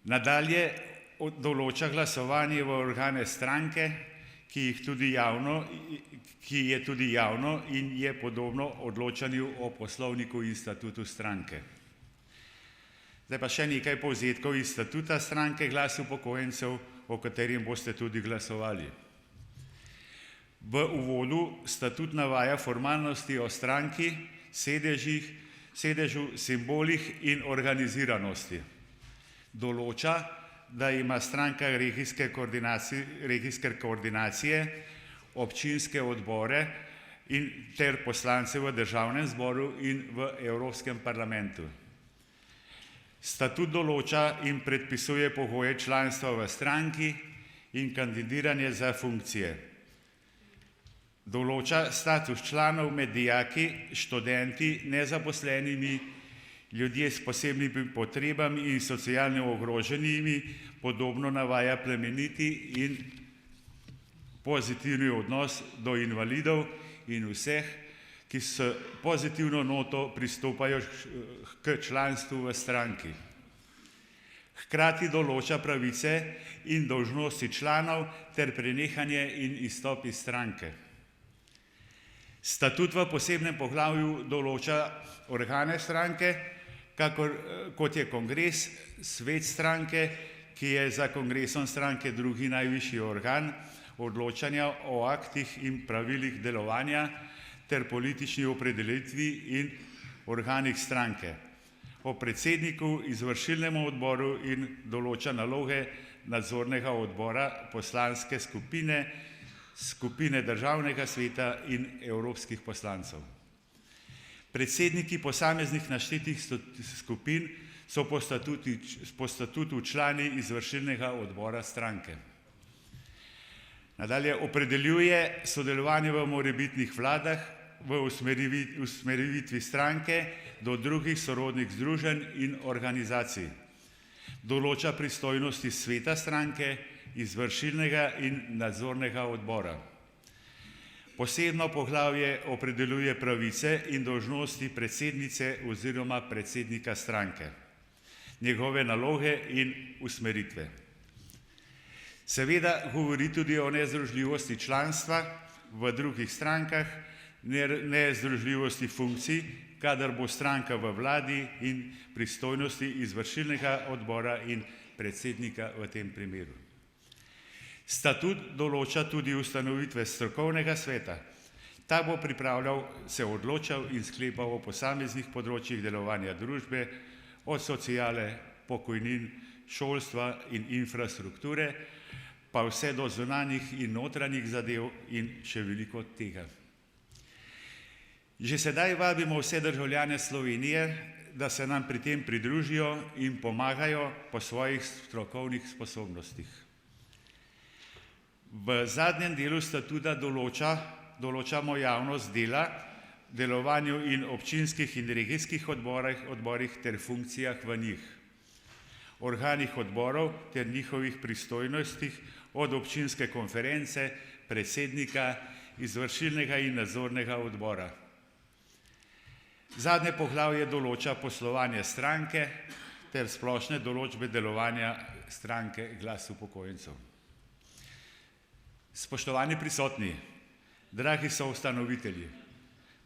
Speaker 6: Nadalje določa glasovanje v organe stranke, ki je tudi javno in je podobno odločanju o poslovniku in statutu stranke. Zdaj pa še nekaj povzetkov iz statuta stranke Glas upokojencev, o katerem boste tudi glasovali. V uvodu statut navaja formalnosti o stranki, sedežu, simbolih in organiziranosti. Določa, da ima stranka regijske koordinacije, občinske odbore ter poslance v državnem zboru in v Evropskem parlamentu. Statut določa in predpisuje pogoje članstva v stranki in kandidiranje za funkcije. Določa status članov med dijaki, študenti, nezaposlenimi, ljudje s posebnimi potrebami in socialno ogroženimi, podobno navaja plemeniti in pozitivni odnos do invalidov in vseh, ki s pozitivno noto pristopajo k članstvu v stranki. Hkrati določa pravice in dolžnosti članov ter prenehanje in izstop iz stranke. Statut v posebnem poglavju določa organe stranke, kot je kongres, svet stranke, ki je za kongresom stranke drugi najvišji organ odločanja o aktih in pravilih delovanja ter politični opredelitvi in organih stranke, o predsedniku, izvršilnem odboru in določa naloge nadzornega odbora, poslanske skupine, skupine državnega sveta in evropskih poslancev. Predsedniki posameznih naštetih skupin so po statutu člani izvršilnega odbora stranke. Nadalje opredeljuje sodelovanje v morebitnih vladah, v usmeritvi stranke do drugih sorodnih združenj in organizacij. Določa pristojnosti sveta stranke, izvršilnega in nadzornega odbora. Posebno poglavje opredeljuje pravice in dolžnosti predsednice oziroma predsednika stranke, njegove naloge in usmeritve. Seveda govori tudi o nezdružljivosti članstva v drugih strankah, nezdružljivosti funkcij, kadar bo stranka v vladi in pristojnosti izvršilnega odbora in predsednika v tem primeru. Statut določa tudi ustanovitve strokovnega sveta. Ta bo pripravljal, se odločal in sklepal o posameznih področjih delovanja družbe, od sociale, pokojnin, šolstva in infrastrukture, pa vse do zunanjih in notranjih zadev in še veliko tega. Že sedaj vabimo vse državljane Slovenije, da se nam pri tem pridružijo in pomagajo po svojih strokovnih sposobnostih. V zadnjem delu statuta določamo javnost dela, delovanju in občinskih in regijskih odborih ter funkcijah v njih, organih odborov ter njihovih pristojnostih od občinske konference, predsednika, izvršilnega in nadzornega odbora. Zadnje poglavje določa poslovanje stranke ter splošne določbe delovanja stranke Glas upokojencev. Spoštovani prisotni, dragi soustanovitelji,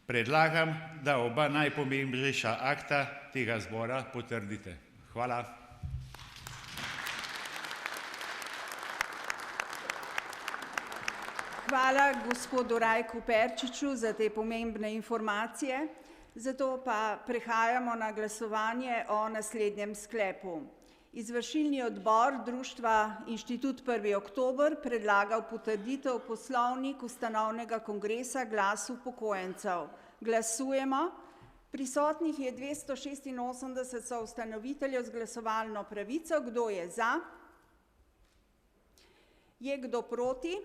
Speaker 6: predlagam, da oba najpomembnejša akta tega zbora potrdite. Hvala.
Speaker 5: Hvala gospodu Rajku Perčiču za te pomembne informacije. Zato pa prehajamo na glasovanje o naslednjem sklepu. Izvršilni odbor Društva Inštitut 1. oktober predlaga v potrditev poslovnik ustanovnega kongresa Glas upokojencev. Glasujemo. Prisotnih je 286 soustanoviteljev z glasovalno pravico. Kdo je za? Je kdo proti?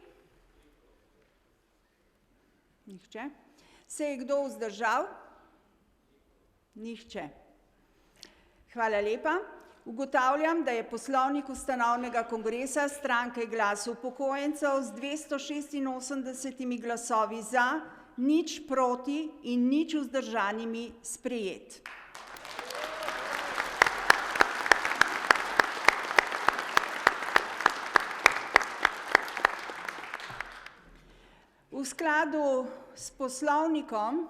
Speaker 5: Nihče. Se je kdo vzdržal? Nihče. Hvala lepa. Ugotavljam, da je poslovnik ustanovnega kongresa stranke Glas upokojencev z 286 glasovi za, nič proti in nič vzdržanimi sprejet. V skladu s poslovnikom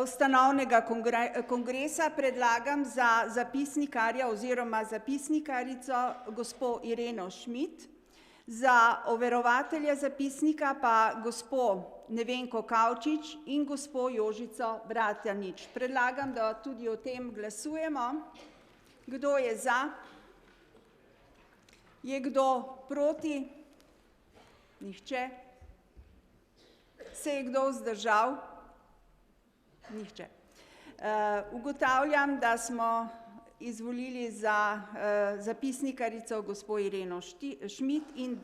Speaker 5: ustanovnega kongresa predlagam za zapisnikarja oziroma zapisnikarico gospo Ireno Šmit, za overovatelja zapisnika pa gospo Nevenko Kavčič in gospo Jožico Bratjanič. Predlagam, da tudi o tem glasujemo. Kdo je za? Je kdo proti? Nihče. Se je kdo vzdržal? Nihče. Ugotavljam, da smo izvolili za zapisnikarico gospo Ireno Šmit in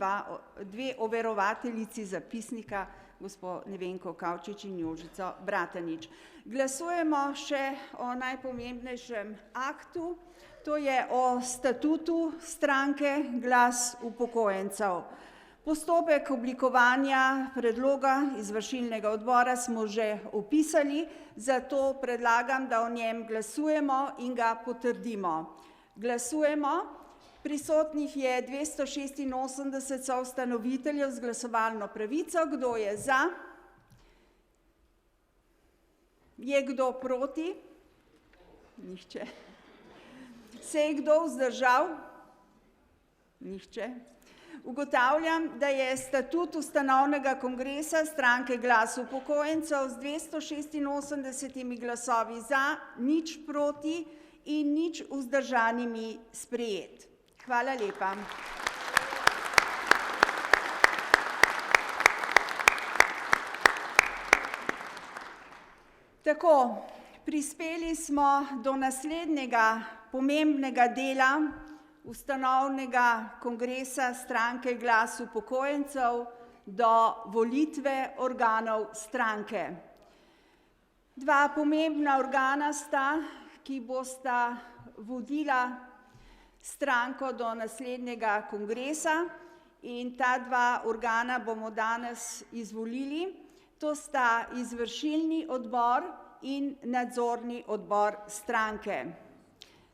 Speaker 5: dve overovateljici zapisnika, gospo Nevenko Kavčič in Jožico Bratanič. Glasujemo še o najpomembnejšem aktu, to je o statutu stranke Glas upokojencev. Postopek oblikovanja predloga izvršilnega odbora smo že opisali, zato predlagam, da o njem glasujemo in ga potrdimo. Glasujemo. Prisotnih je 286 soustanoviteljev z glasovalno pravico. Kdo je za? Je kdo proti? Nihče. Se je kdo vzdržal? Nihče. Ugotavljam, da je statut ustanovnega kongresa stranke Glas upokojencev z 286 glasovi za, nič proti in nič vzdržanimi sprejet. Hvala lepa. Tako, prispeli smo do naslednjega pomembnega dela ustanovnega kongresa stranke Glas upokojencev, do volitve organov stranke. Dva pomembna organa sta, ki bosta vodila stranko do naslednjega kongresa, in ta dva organa bomo danes izvolili. To sta izvršilni odbor in nadzorni odbor stranke.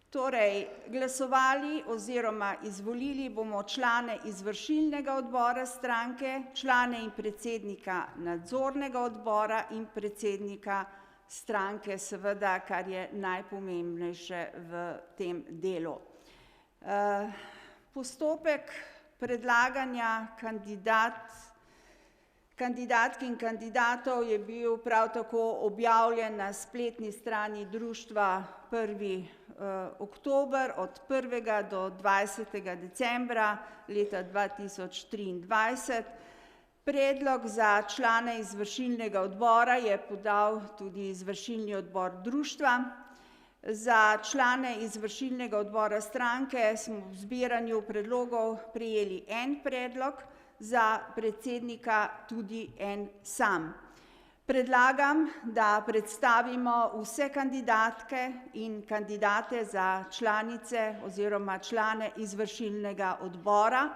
Speaker 5: Torej, glasovali oziroma izvolili bomo člane izvršilnega odbora stranke, člane in predsednika nadzornega odbora in predsednika stranke, seveda, kar je najpomembnejše v tem delu. Postopek predlaganja kandidatk in kandidatov je bil prav tako objavljen na spletni strani Društva 1. oktober od 1. do 20. decembra leta 2023. Predlog za člane izvršilnega odbora je podal tudi izvršilni odbor društva. Za člane izvršilnega odbora stranke smo v zbiranju predlogov prejeli en predlog, za predsednika tudi en sam. Predlagam, da predstavimo vse kandidatke in kandidate za članice oziroma člane izvršilnega odbora.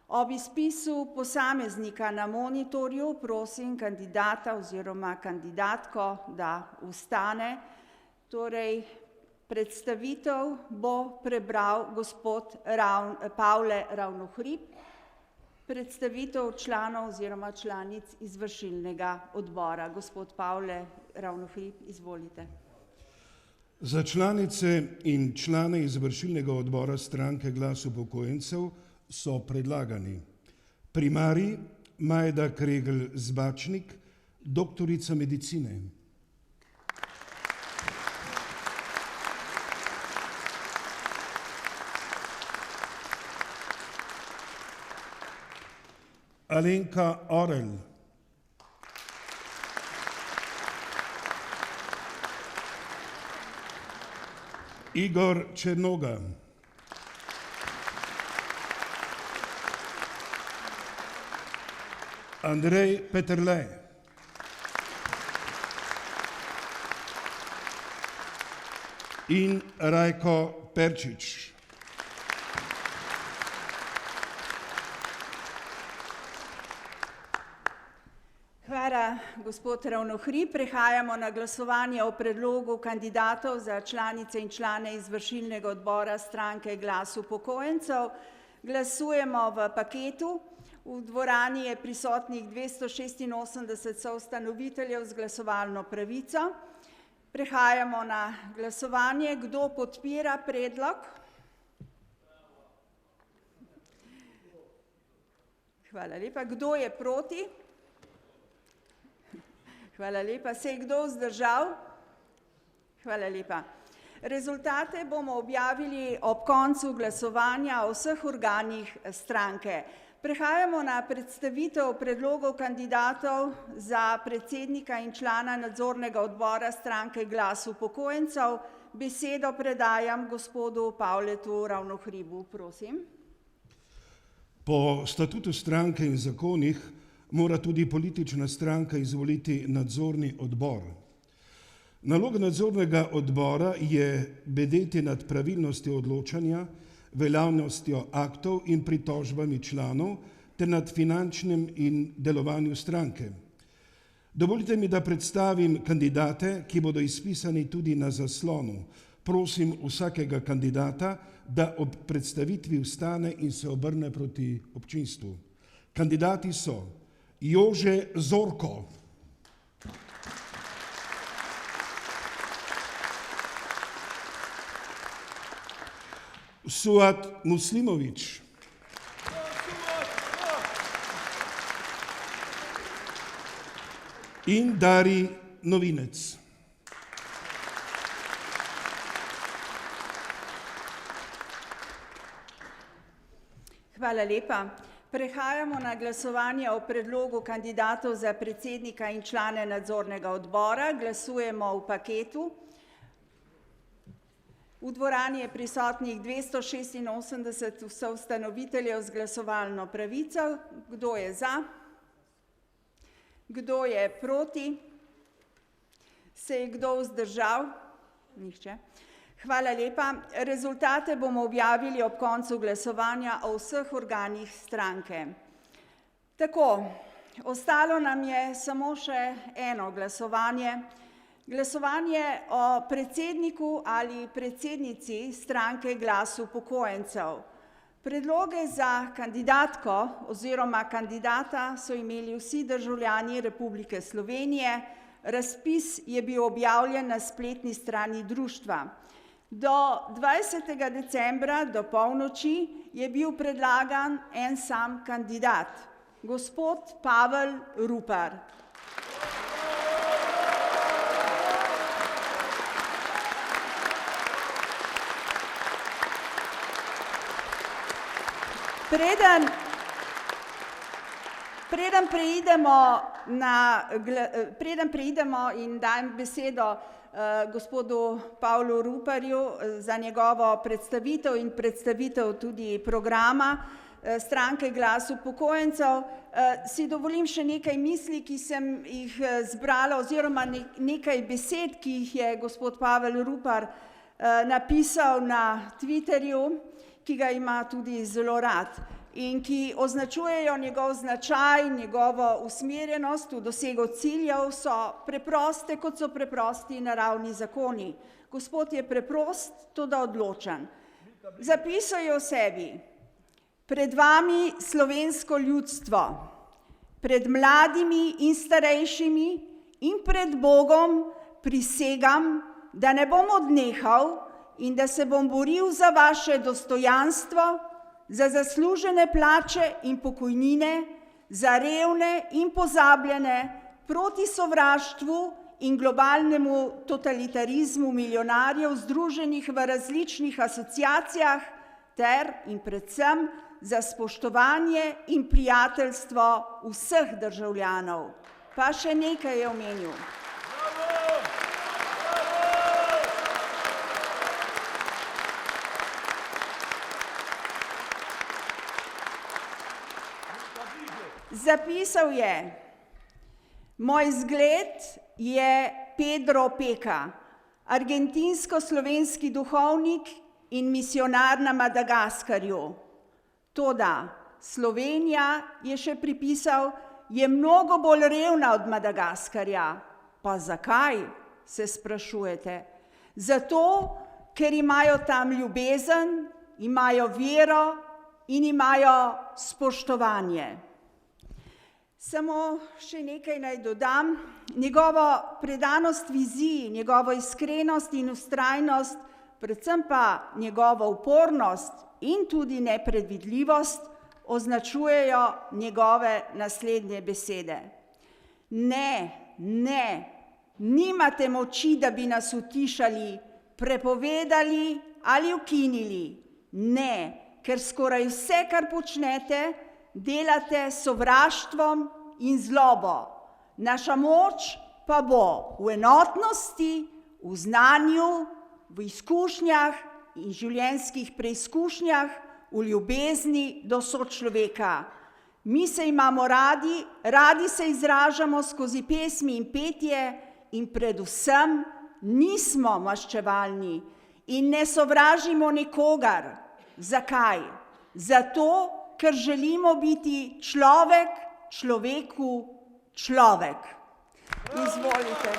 Speaker 5: Ob izpisu posameznika na monitorju prosim kandidata oziroma kandidatko, da vstane. Torej, predstavitev bo prebral gospod Pavle Ravnohrib, predstavitev članov oziroma članic izvršilnega odbora. Gospod Pavle Ravnohrib, izvolite.
Speaker 2: Za članice in člane izvršilnega odbora stranke Glas upokojencev so predlagani primarij Majda Kregl Zbačnik, doktorica medicine. Alenka Orel, Igor Černoga, Andrej Peterle, in Rajko Perčič.
Speaker 5: Hvala, gospod Ravnohrib. Prehajamo na glasovanje o predlogu kandidatov za članice in člane izvršilnega odbora stranke Glas upokojencev. Glasujemo v paketu. V dvorani je prisotnih 286 soustanoviteljev z glasovalno pravico. Prehajamo na glasovanje. Kdo podpira predlog? Hvala lepa. Kdo je proti? Hvala lepa. Se je kdo vzdržal? Hvala lepa. Rezultate bomo objavili ob koncu glasovanja o vseh organih stranke. Prehajamo na predstavitev predlogov kandidatov za predsednika in člana nadzornega odbora stranke Glas upokojencev. Besedo predajam gospodu Pavletu Ravnohribu, prosim.
Speaker 2: Po statutu stranke in zakonih mora tudi politična stranka izvoliti nadzorni odbor. Naloga nadzornega odbora je bedeti nad pravilnostjo odločanja, veljavnostjo aktov in pritožbami članov ter nad finančnim in delovanju stranke. Dovolite mi, da predstavim kandidate, ki bodo izpisani tudi na zaslonu. Prosim vsakega kandidata, da ob predstavitvi vstane in se obrne proti občinstvu. Kandidati so Jože Zorko, Suat Muslimović, in Dari Novinec.
Speaker 5: Hvala lepa. Prehajamo na glasovanje o predlogu kandidatov za predsednika in člane nadzornega odbora. Glasujemo v paketu. V dvorani je prisotnih 286 soustanoviteljev z glasovalno pravico. Kdo je za? Kdo je proti? Se je kdo vzdržal? Nihče. Hvala lepa. Rezultate bomo objavili ob koncu glasovanja o vseh organih stranke. Tako, ostalo nam je samo še eno glasovanje. Glasovanje o predsedniku ali predsednici stranke Glas upokojencev. Predloge za kandidatko oziroma kandidata so imeli vsi državljani Republike Slovenije. Razpis je bil objavljen na spletni strani društva. Do 20. decembra do polnoči je bil predlagan en sam kandidat, gospod Pavel Rupar. Preden preidemo in dajem besedo gospodu Pavlu Ruparju za njegovo predstavitev in predstavitev tudi programa stranke Glas upokojencev, si dovolim še nekaj misli, ki sem jih zbrala, oziroma nekaj besed, ki jih je gospod Pavel Rupar napisal na Twitterju, ki ga ima tudi zelo rad in ki označujejo njegov značaj, njegovo usmerjenost v dosego ciljev, so preproste, kot so preprosti naravni zakoni. Gospod je preprost, toda odločen. Zapisal je o sebi: pred vami slovensko ljudstvo, pred mladimi in starejšimi in pred Bogom prisegam, da ne bom odnehal in da se bom boril za vaše dostojanstvo, za zaslužene plače in pokojnine, za revne in pozabljene, proti sovraštvu in globalnemu totalitarizmu milijonarjev združenih v različnih asociacijah ter in predvsem za spoštovanje in prijateljstvo vseh državljanov. Pa še nekaj je omenil. Zapisal je: moj zgled je Pedro Opeka, argentinsko-slovenski duhovnik in misionar na Madagaskarju. Toda Slovenija, je še pripisal, je mnogo bolj revna od Madagaskarja. Pa zakaj, se sprašujete? Zato, ker imajo tam ljubezen, imajo vero in imajo spoštovanje. Samo še nekaj naj dodam. Njegovo predanost viziji, njegovo iskrenost in vztrajnost, predvsem pa njegovo upornost in tudi nepredvidljivost označujejo njegove naslednje besede. Ne, nimate moči, da bi nas utišali, prepovedali ali ukinili. Ne, ker skoraj vse, kar počnete, delate s sovraštvom in zlobo. Naša moč pa bo v enotnosti, v znanju, v izkušnjah in življenjskih preizkušnjah, v ljubezni do sočloveka. Mi se imamo radi, radi se izražamo skozi pesmi in petje in predvsem nismo maščevalni in ne sovražimo nikogar. Zakaj? Zato, ker želimo biti človek človeku človek. Izvolite.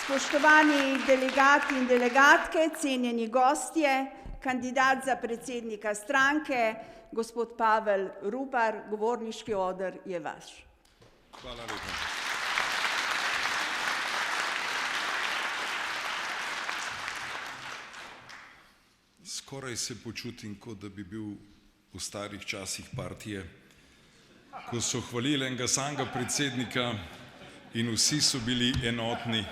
Speaker 5: Spoštovani delegati in delegatke, cenjeni gostje, kandidat za predsednika stranke, gospod Pavel Rupar, govorniški oder je vaš.
Speaker 7: Hvala lepa. Skoraj se počutim, kot da bi bil v starih časih partije, ko so hvalili enega samega predsednika in vsi so bili enotni.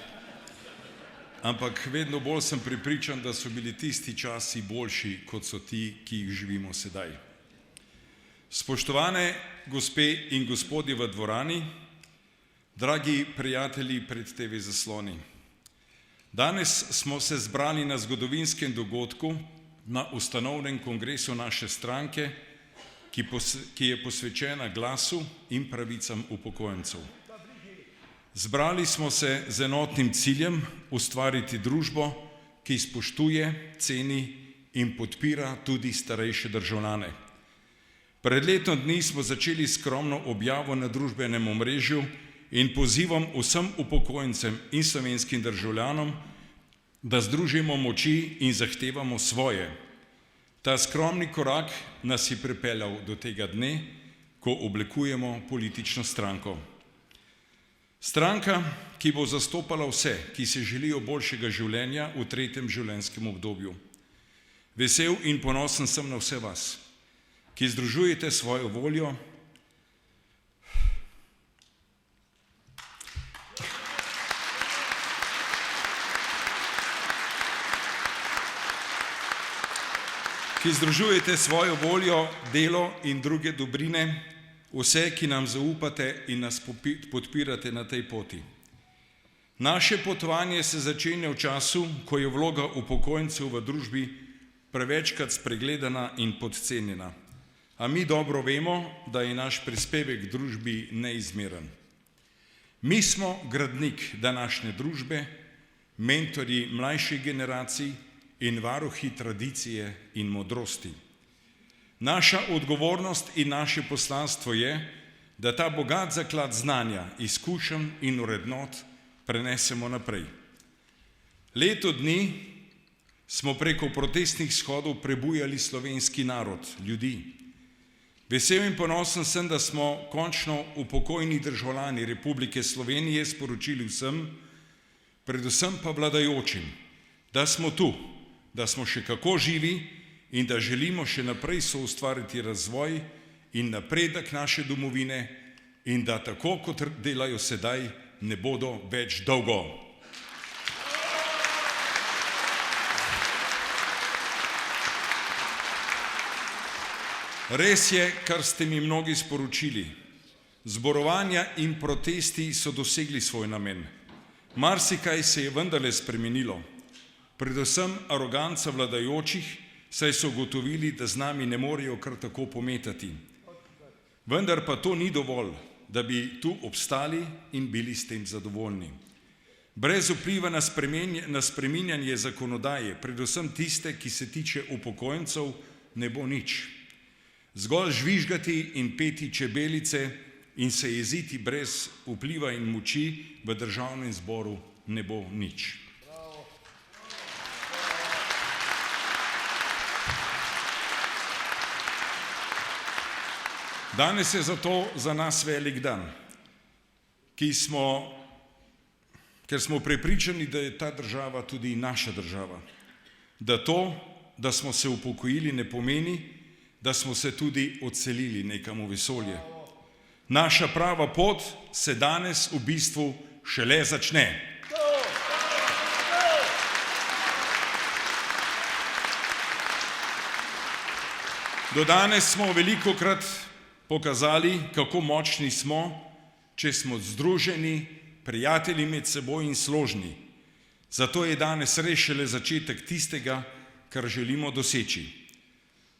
Speaker 7: Ampak vedno bolj sem prepričan, da so bili tisti časi boljši, kot so ti, ki jih živimo sedaj. Spoštovane gospe in gospodje v dvorani, dragi prijatelji pred TV zasloni. Danes smo se zbrali na zgodovinskem dogodku, na ustanovnem kongresu naše stranke, ki je posvečena glasu in pravicam upokojencev. Zbrali smo se z enotnim ciljem ustvariti družbo, ki spoštuje, ceni in podpira tudi starejše državljane. Pred letom dni smo začeli skromno objavo na družbenem omrežju in pozivam vsem upokojencem in slovenskim državljanom, da združimo moči in zahtevamo svoje. Ta skromni korak nas je pripeljal do tega dne, ko oblikujemo politično stranko. Stranka, ki bo zastopala vse, ki se želijo boljšega življenja v tretjem življenjskem obdobju. Vesel in ponosen sem na vse vas, ki združujete svojo voljo, delo in druge dobrine, vse, ki nam zaupate in nas podpirate na tej poti. Naše potovanje se začenja v času, ko je vloga upokojencev v družbi prevečkrat spregledana in podcenjena. A mi dobro vemo, da je naš prispevek družbi neizmeren. Mi smo gradnik današnje družbe, mentorji mlajših generacij in varuhi tradicije in modrosti. Naša odgovornost in naše poslanstvo je, da ta bogat zaklad znanja, izkušenj in vrednot prenesemo naprej. Leto dni smo preko protestnih shodov prebujali slovenski narod, ljudi. Vesel in ponosen sem, da smo končno upokojeni državljani Republike Slovenije sporočili vsem, predvsem pa vladajočim, da smo tu, da smo še kako živi in da želimo še naprej soustvariti razvoj in napredek naše domovine in da tako, kot delajo sedaj, ne bodo več dolgo. Res je, kar ste mi mnogi sporočili. Zborovanja in protesti so dosegli svoj namen. Marsikaj se je vendarle spremenilo. Predvsem aroganca vladajočih, saj so ugotovili, da z nami ne morejo kar tako pometati. Vendar pa to ni dovolj, da bi tu obstali in bili s tem zadovoljni. Brez vpliva na spreminjanje zakonodaje, predvsem tiste, ki se tiče upokojencev, ne bo nič. Zgolj žvižgati in peti čebelice in se jeziti brez vpliva in moči v državnem zboru ne bo nič. Danes je zato za nas velik dan, ker smo prepričani, da je ta država tudi naša država. Da to, da smo se upokojili, ne pomeni, da smo se tudi odselili nekam v vesolje. Naša prava pot se danes v bistvu šele začne. Do danes smo velikokrat pokazali, kako močni smo, če smo združeni, prijatelji med seboj in složni. Zato je danes res šele začetek tistega, kar želimo doseči.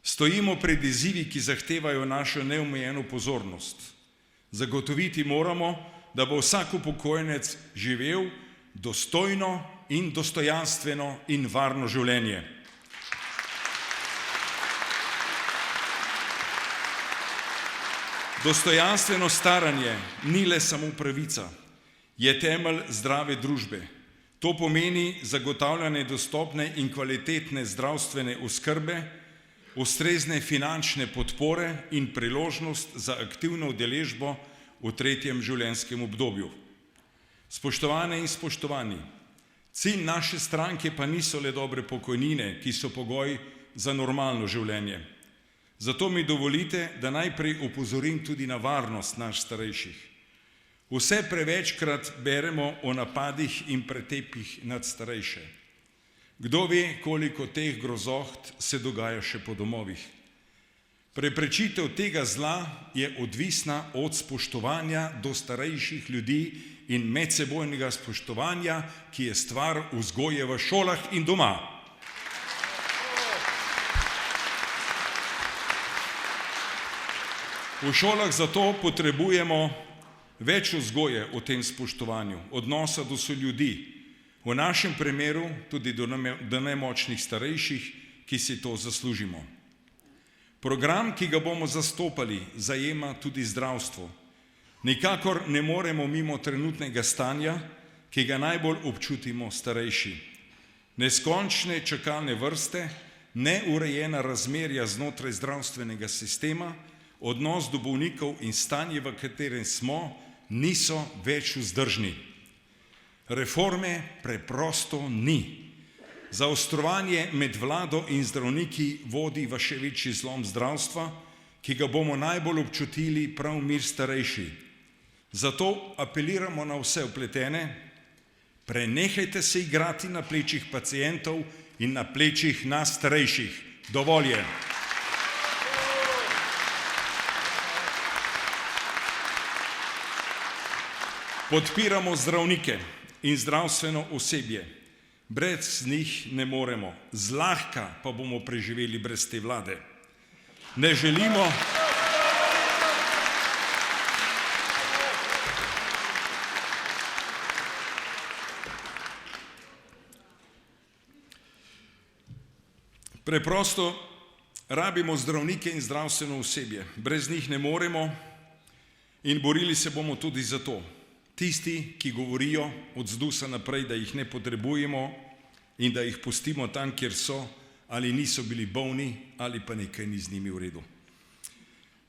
Speaker 7: Stojimo pred izzivi, ki zahtevajo našo neomejeno pozornost. Zagotoviti moramo, da bo vsak upokojenec živel dostojno in dostojanstveno in varno življenje. Dostojanstveno staranje ni le samo pravica, je temelj zdrave družbe. To pomeni zagotavljanje dostopne in kvalitetne zdravstvene oskrbe, ustrezne finančne podpore in priložnost za aktivno udeležbo v tretjem življenjskem obdobju. Spoštovane in spoštovani, cilj naše stranke pa niso le dobre pokojnine, ki so pogoj za normalno življenje. Zato mi dovolite, da najprej opozorim tudi na varnost naših starejših. Vse prevečkrat beremo o napadih in pretepih nad starejše. Kdo ve, koliko teh grozoht se dogaja še po domovih. Preprečitev tega zla je odvisna od spoštovanja do starejših ljudi in medsebojnega spoštovanja, ki je stvar vzgoje v šolah in doma. V šolah zato potrebujemo več vzgoje o tem spoštovanju, odnosa do soljudi, v našem primeru tudi do nemočnih starejših, ki si to zaslužimo. Program, ki ga bomo zastopali, zajema tudi zdravstvo. Nikakor ne moremo mimo trenutnega stanja, ki ga najbolj občutimo starejši. Neskončne čakalne vrste, neurejena razmerja znotraj zdravstvenega sistema, odnos do bolnikov in stanje, v katerem smo, niso več vzdržni. Reforme preprosto ni. Zaostrovanje med vlado in zdravniki vodi v še večji zlom zdravstva, ki ga bomo najbolj občutili prav mi starejši. Zato apeliramo na vse vpletene, prenehajte se igrati na plečih pacientov in na plečih nas starejših. Dovolj je. Podpiramo zdravnike in zdravstveno osebje. Brez njih ne moremo. Zlahka pa bomo preživeli brez te vlade. Ne želimo... Preprosto rabimo zdravnike in zdravstveno osebje. Brez njih ne moremo in borili se bomo tudi za to. Tisti, ki govorijo od ZDUS-a naprej, da jih ne potrebujemo in da jih pustimo tam, kjer so, ali niso bili bolni, ali pa nekaj ni z njimi v redu.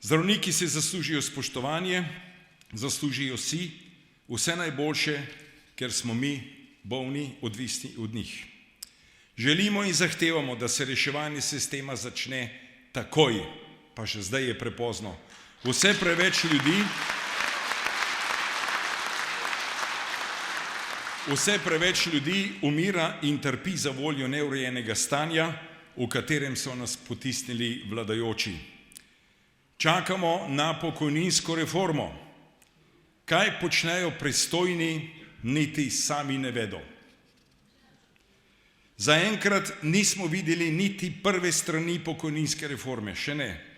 Speaker 7: Zdravniki si zaslužijo spoštovanje, zaslužijo si vse najboljše, ker smo mi bolni, odvisni od njih. Želimo in zahtevamo, da se reševanje sistema začne takoj, pa še zdaj je prepozno. Vse preveč ljudi vse preveč ljudi umira in trpi za voljo neurejenega stanja, v katerem so nas potisnili vladajoči. Čakamo na pokojninsko reformo. Kaj počnejo pristojni, niti sami ne vedo. Zaenkrat nismo videli niti prve strani pokojninske reforme, še ne.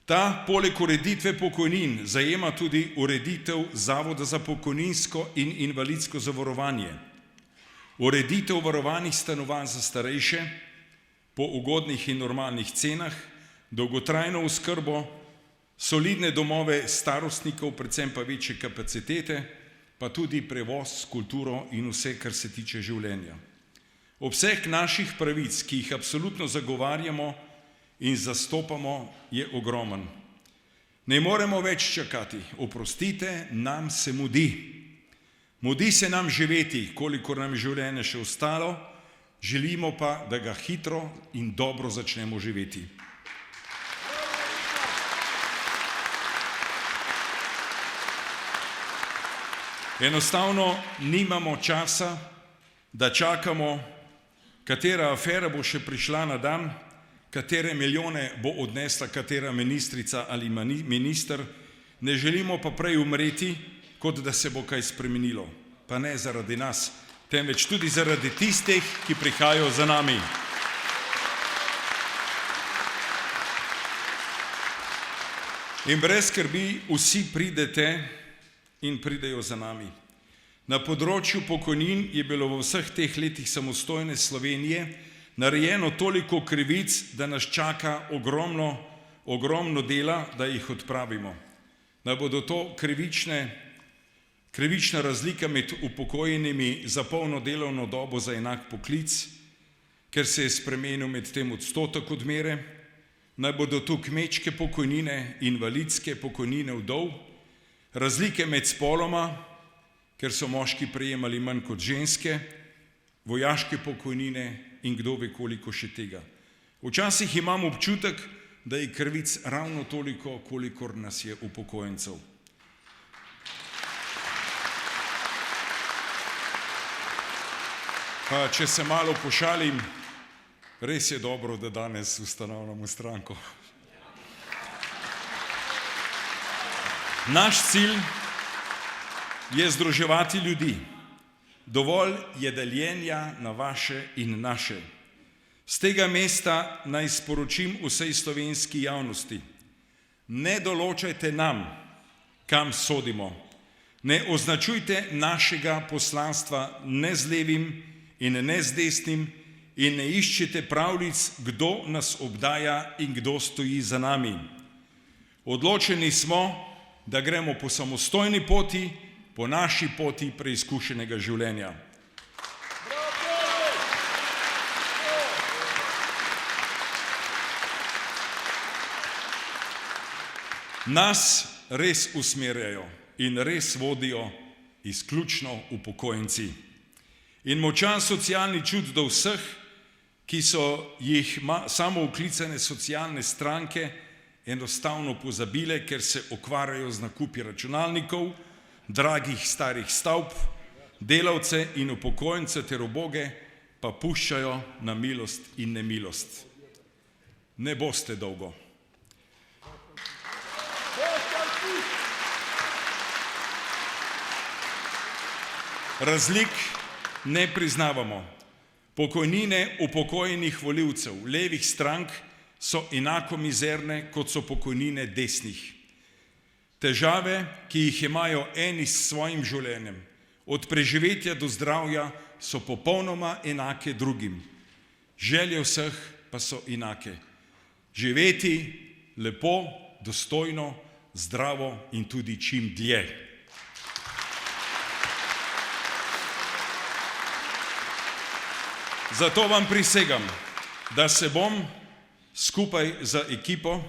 Speaker 7: Ta poleg ureditve pokojnin zajema tudi ureditev Zavoda za pokojninsko in invalidsko zavarovanje, ureditev varovanih stanovanj za starejše po ugodnih in normalnih cenah, dolgotrajno oskrbo, solidne domove starostnikov, predvsem pa večje kapacitete, pa tudi prevoz, kulturo in vse, kar se tiče življenja. Obseg naših pravic, ki jih absolutno zagovarjamo in zastopamo, je ogromen. Ne moremo več čakati. Oprostite, nam se mudi. Mudi se nam živeti, kolikor nam je življenje še ostalo, želimo pa, da ga hitro in dobro začnemo živeti. Enostavno nimamo časa, da čakamo, katera afera bo še prišla na dan, katere milijone bo odnesla katera ministrica ali minister, ne želimo pa prej umreti, kot da se bo kaj spremenilo. Pa ne zaradi nas, temveč tudi zaradi tistih, ki prihajajo za nami. In brez skrbi vsi pridete in pridejo za nami. Na področju pokojnin je bilo v vseh teh letih samostojne Slovenije narejeno toliko krivic, da nas čaka ogromno dela, da jih odpravimo. Da bodo to krivična razlika med upokojenimi za polno delovno dobo za enak poklic, ker se je spremenil med tem odstotek odmere, naj bodo tu kmečke pokojnine, invalidske pokojnine vdov, razlike med spoloma, ker so moški prejemali manj kot ženske, vojaške pokojnine in kdo ve koliko še tega. Včasih imam občutek, da je krivic ravno toliko, kolikor nas je upokojencev. Pa če se malo pošalim, res je dobro, da danes ustanavljamo stranko. Naš cilj je združevati ljudi. Dovolj je deljenja na vaše in naše. Z tega mesta naj sporočim vsej slovenski javnosti. Ne določajte nam, kam sodimo. Ne označujte našega poslanstva ne z levim in ne z desnim in ne iščite pravljic, kdo nas obdaja in kdo stoji za nami. Odločeni smo, da gremo po samostojni poti, po naši poti preizkušenega življenja. Nas res usmerjajo in res vodijo izključno upokojenci. In močan socialni čut do vseh, ki so jih samooklicane socialne stranke enostavno pozabile, ker se ukvarjajo z nakupi računalnikov, dragih starih stavb, delavce in upokojence ter uboge pa puščajo na milost in nemilost. Ne boste dolgo. Razlik ne priznavamo. Pokojnine upokojenih volivcev levih strank so enako mizerne, kot so pokojnine desnih. Težave, ki jih imajo eni s svojim življenjem, od preživetja do zdravja, so popolnoma enake drugim. Želje vseh pa so enake. Živeti lepo, dostojno, zdravo in tudi čim dlje. Zato vam prisegam, da se bom skupaj z ekipo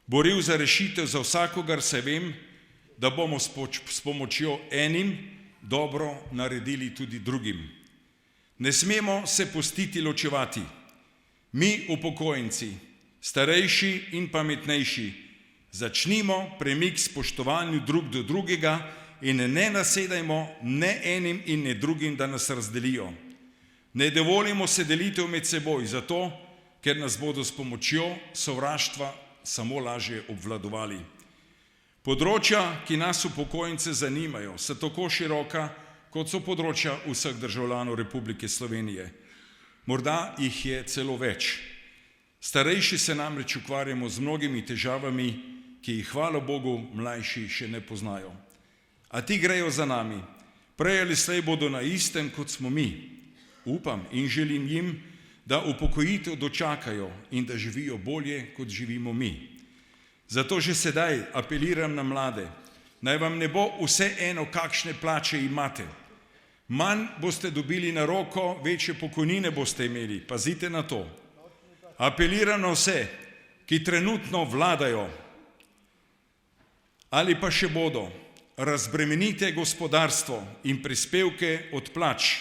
Speaker 7: boril za rešitev za vsakogar, se vem, da bomo s pomočjo enim dobro naredili tudi drugim. Ne smemo se pustiti ločevati. Mi, upokojenci, starejši in pametnejši, začnimo premik spoštovanju drug do drugega in ne nasedajmo ne enim in ne drugim, da nas razdelijo. Ne dovolimo se delitev med seboj, zato, ker nas bodo s pomočjo sovraštva samo lažje obvladovali. Področja, ki nas upokojence zanimajo, so tako široka, kot so področja vseh državljanov Republike Slovenije. Morda jih je celo več. Starejši se namreč ukvarjamo z mnogimi težavami, ki jih, hvala Bogu, mlajši še ne poznajo. A ti grejo za nami. Prej ali slej bodo na istem, kot smo mi. Upam in želim jim, da upokojitev dočakajo in da živijo bolje, kot živimo mi. Zato že sedaj apeliram na mlade, naj vam ne bo vseeno, kakšne plače imate. Manj boste dobili na roko, večje pokojnine boste imeli. Pazite na to. Apeliram na vse, ki trenutno vladajo ali pa še bodo, razbremenite gospodarstvo in prispevke od plač.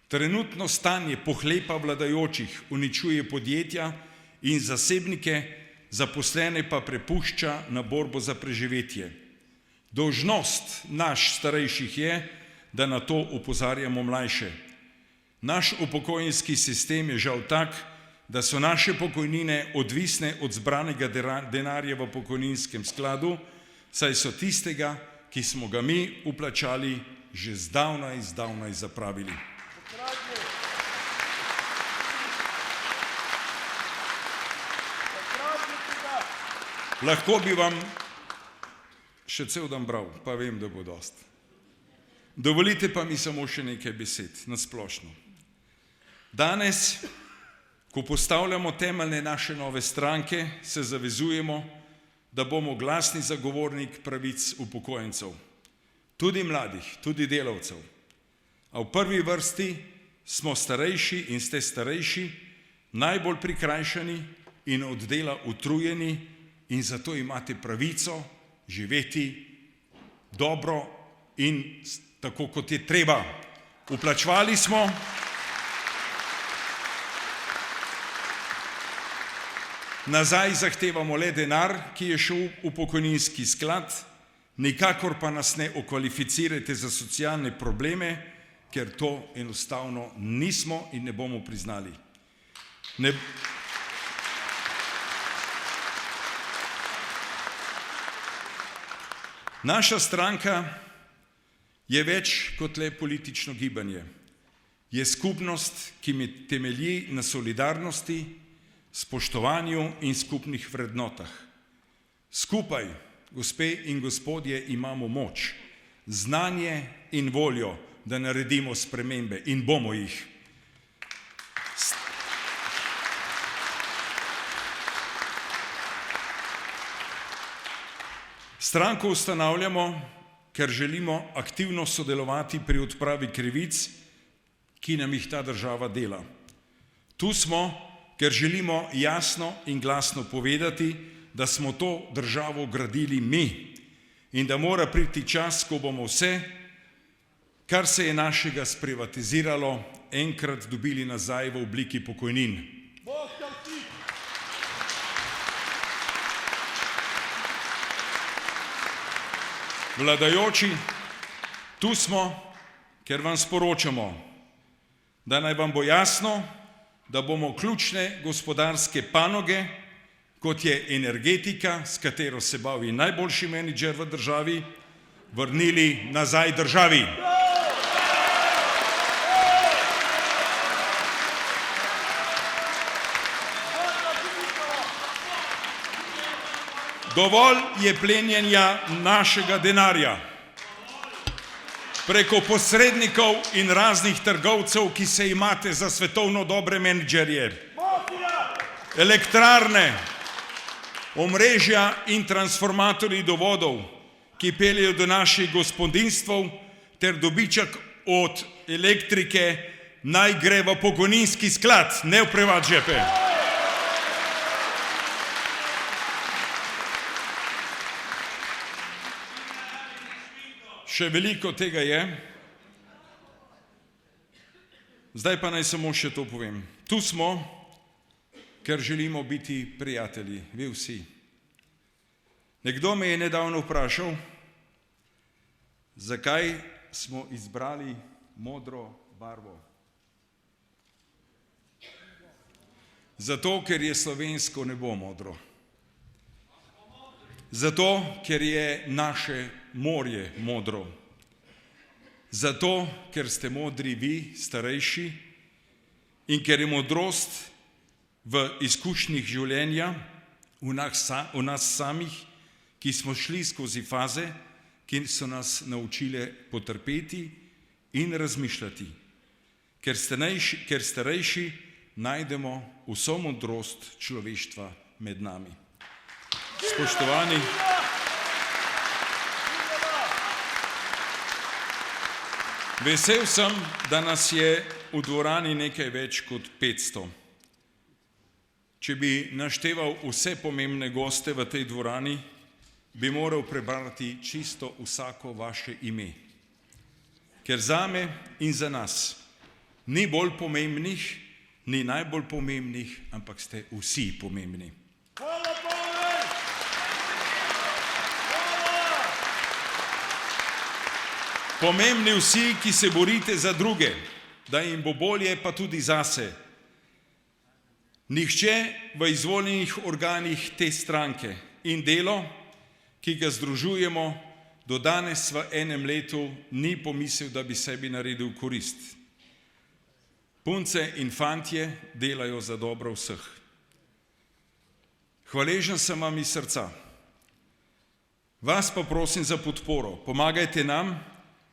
Speaker 7: Trenutno stanje pohlepa vladajočih uničuje podjetja in zasebnike, zaposlene pa prepušča na borbo za preživetje. Dolžnost naš starejših je, da na to opozarjamo mlajše. Naš upokojenski sistem je žal tak, da so naše pokojnine odvisne od zbranega denarja v pokojninskem skladu, saj so tistega, ki smo ga mi vplačali, že zdavnaj zapravili. Lahko bi vam še cel dan bral, pa vem, da bo dosti. Dovolite pa mi samo še nekaj besed na splošno. Danes, ko postavljamo temeljne naše nove stranke, se zavezujemo, da bomo glasni zagovornik pravic upokojencev, tudi mladih, tudi delavcev. A v prvi vrsti smo starejši in ste starejši, najbolj prikrajšani in od dela utrujeni in zato imate pravico živeti dobro in tako, kot je treba. Vplačevali smo, nazaj zahtevamo le denar, ki je šel v pokojninski sklad, nikakor pa nas ne okvalificirajte za socialne probleme, ker to enostavno nismo in ne bomo priznali. Naša stranka je več kot le politično gibanje. Je skupnost, ki temelji na solidarnosti, spoštovanju in skupnih vrednotah. Skupaj, gospe in gospodje, imamo moč, znanje in voljo, da naredimo spremembe in bomo jih. Stranko ustanavljamo, ker želimo aktivno sodelovati pri odpravi krivic, ki nam jih ta država dela. Tu smo, ker želimo jasno in glasno povedati, da smo to državo gradili mi in da mora priti čas, ko bomo vse, kar se je našega sprivatiziralo, enkrat dobili nazaj v obliki pokojnin. Vladajoči, tu smo, ker vam sporočamo, da naj vam bo jasno, da bomo ključne gospodarske panoge, kot je energetika, s katero se bavi najboljši menedžer v državi, vrnili nazaj državi. Dovolj je plenjenja našega denarja preko posrednikov in raznih trgovcev, ki se imate za svetovno dobre menedžerje. Elektrarne, omrežja in transformatorji dovodov, ki peljejo do naših gospodinjstev, ter dobiček od elektrike naj gre v pokojninski sklad, ne v privat žepe. Še veliko tega je, zdaj pa naj samo še to povem. Tu smo, ker želimo biti prijatelji, vi vsi. Nekdo me je nedavno vprašal, Zakaj smo izbrali modro barvo? Zato, ker je slovensko nebo modro. Zato, ker je naše morje modro. Zato, ker ste modri vi, starejši, in ker je modrost v izkušnjah življenja, v nas samih, ki smo šli skozi faze, ki so nas naučile potrpeti in razmišljati. Ker starejši najdemo vso modrost človeštva med nami. Spoštovani, vesel sem, da nas je v dvorani nekaj več kot 500. Če bi našteval vse pomembne goste v tej dvorani, bi moral prebrati čisto vsako vaše ime. Ker zame in za nas ni bolj pomembnih, ni najbolj pomembnih, ampak ste vsi pomembni. Pomembni vsi, ki se borite za druge, da jim bo bolje, pa tudi zase. Nihče v izvoljenih organih te stranke in delo, ki ga združujemo, do danes v enem letu ni pomislil, da bi sebi naredil korist. Punce in fantje delajo za dobro vseh. Hvaležen sem vam iz srca. Vas pa prosim za podporo. Pomagajte nam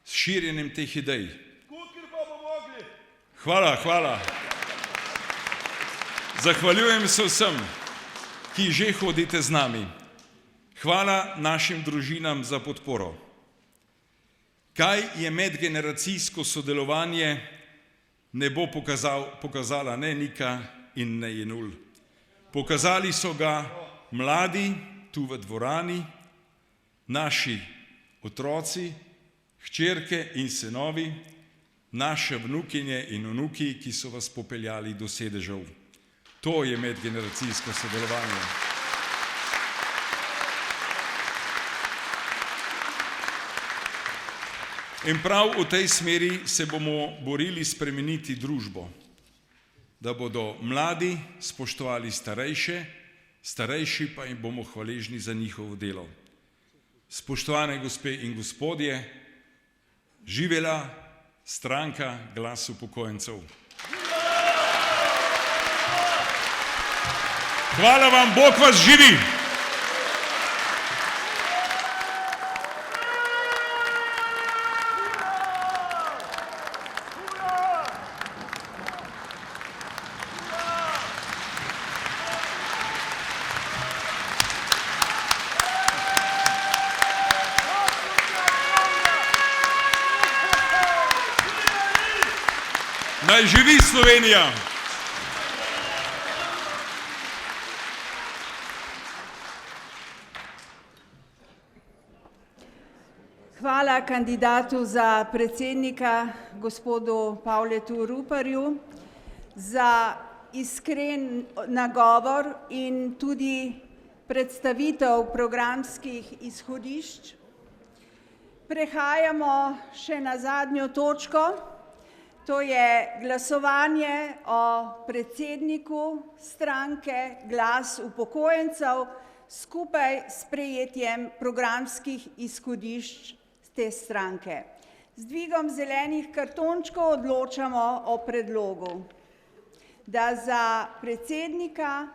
Speaker 7: s širjenjem teh idej. Hvala. Zahvaljujem se vsem, ki že hodite z nami. Hvala našim družinam za podporo. Kaj je medgeneracijsko sodelovanje, ne bo pokazala ne Nika in ne Jenul. Pokazali so ga mladi tu v dvorani, naši otroci, hčerke in sinovi, naše vnukinje in vnuki, ki so vas popeljali do sedežev. To je medgeneracijsko sodelovanje. In prav v tej smeri se bomo borili spremeniti družbo, da bodo mladi spoštovali starejše, starejši pa jim bomo hvaležni za njihovo delo. Spoštovane gospe in gospodje, živela stranka Glas upokojencev. Hvala vam, Bog vas živi! Naj živi Slovenija!
Speaker 5: Hvala kandidatu za predsednika, gospodu Pavletu Ruparju, za iskren nagovor in tudi predstavitev programskih izhodišč. Prehajamo še na zadnjo točko. To je glasovanje o predsedniku stranke Glas upokojencev skupaj s sprejetjem programskih izhodišč te stranke. Z dvigom zelenih kartončkov odločamo o predlogu, da za predsednika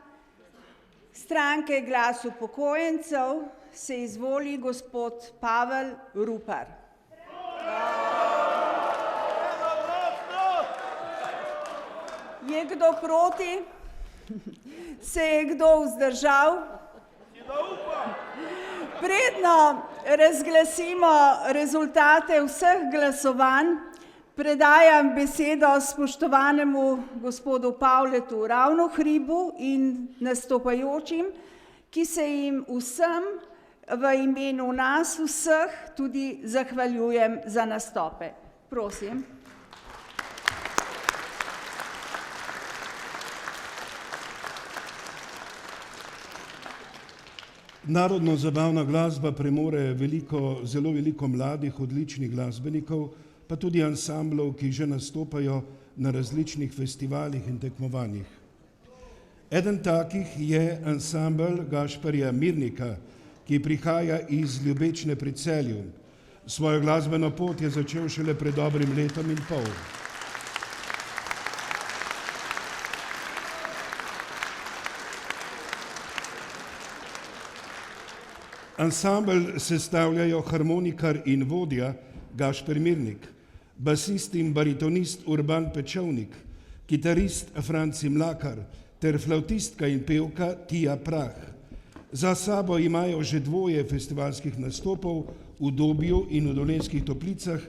Speaker 5: stranke Glas upokojencev se izvoli gospod Pavel Rupar. Je kdo proti? Se je kdo vzdržal? Predno razglasimo rezultate vseh glasovanj, predajam besedo spoštovanemu gospodu Pavletu Ravnohribu in nastopajočim, ki se jim vsem v imenu nas vseh tudi zahvaljujem za nastope. Prosim.
Speaker 2: Narodno-zabavna glasba premore zelo veliko mladih, odličnih glasbenikov, pa tudi ansamblov, ki že nastopajo na različnih festivalih in tekmovanjih. Eden takih je ansambl Gašperja Mirnika, ki prihaja iz Ljubečne pri Celju. Svojo glasbeno pot je začel šele pred dobrim letom in pol. Ansambl sestavljajo harmonikar in vodja Gašper Mirnik, basist in baritonist Urban Pečovnik, kitarist Franci Mlakar ter flavtistka in pevka Tija Prah. Za sabo imajo že 2 festivalskih nastopov v Dobju in v Dolenjskih Toplicah,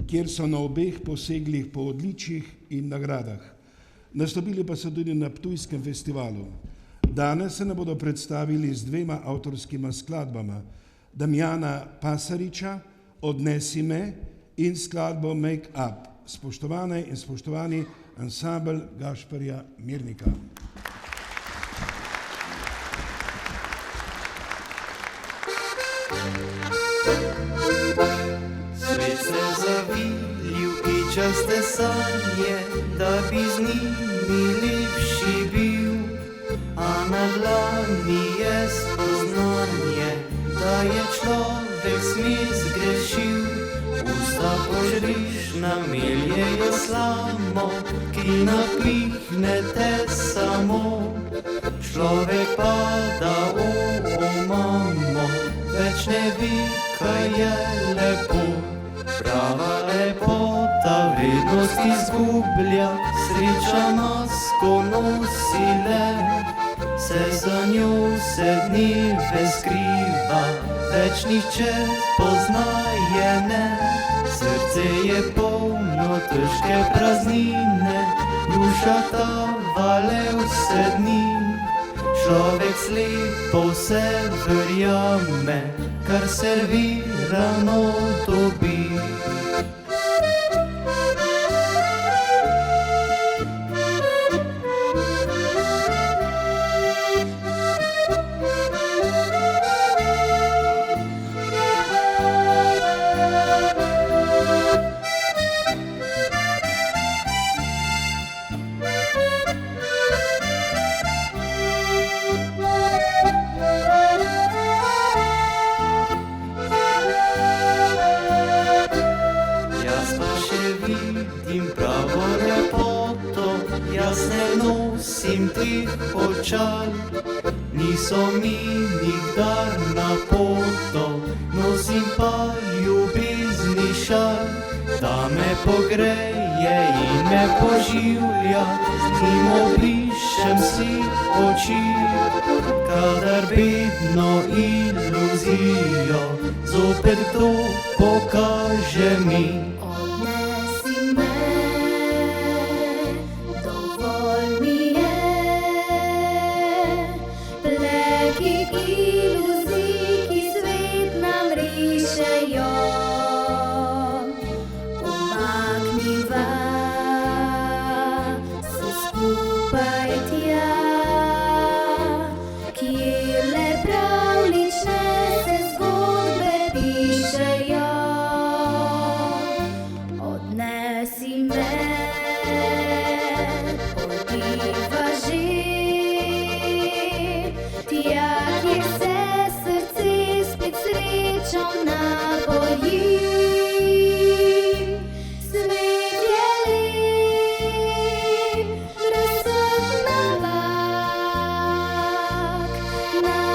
Speaker 2: kjer so na obeh posegli po odličjih in nagradah. Nastopili pa so tudi na Ptujskem festivalu. Danes se nam bodo predstavili z 2 avtorskima skladbama, Damjana Pasariča, Odnesi me in skladbo Make Up. Spoštovane in spoštovani, ansambl Gašperja Mirnika.
Speaker 8: Svet se zavi, ljubičaste sanje, da bi z njimi lepši bil. A na dlani je spoznanje, da je človek smil zgrešil. Usta požrišna meljejo slamo, ki napihne te samo. Človek pada, mamo, več ne ve, kaj je lepo. Prava lepota vrednost izgublja, sreča nas, ko nosi le. Se za njo se dneve skriva, več nihče poznaje ne. Srce je polno težke praznine, duša tavale vse dni. Človek slepo vse verjame, kar servirano dobi. Niso mi nikdar na poto, nosim pa ljubezni šal. Da me pogreje in me poživlja, z njim obrišem si oči. Kadar bedno iluzijo zopet kdo pokaže mi.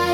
Speaker 9: Na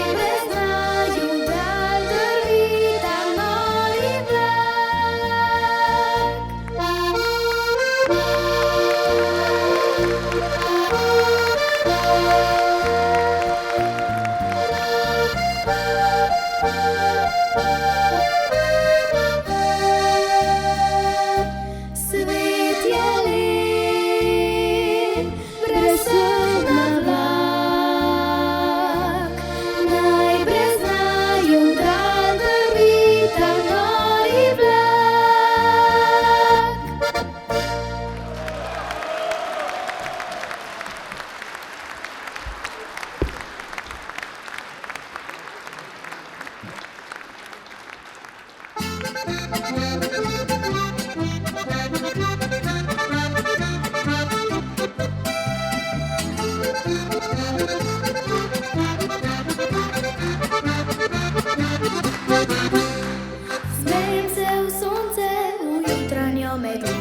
Speaker 9: Smejem se v sonce, v jutranjo meglo,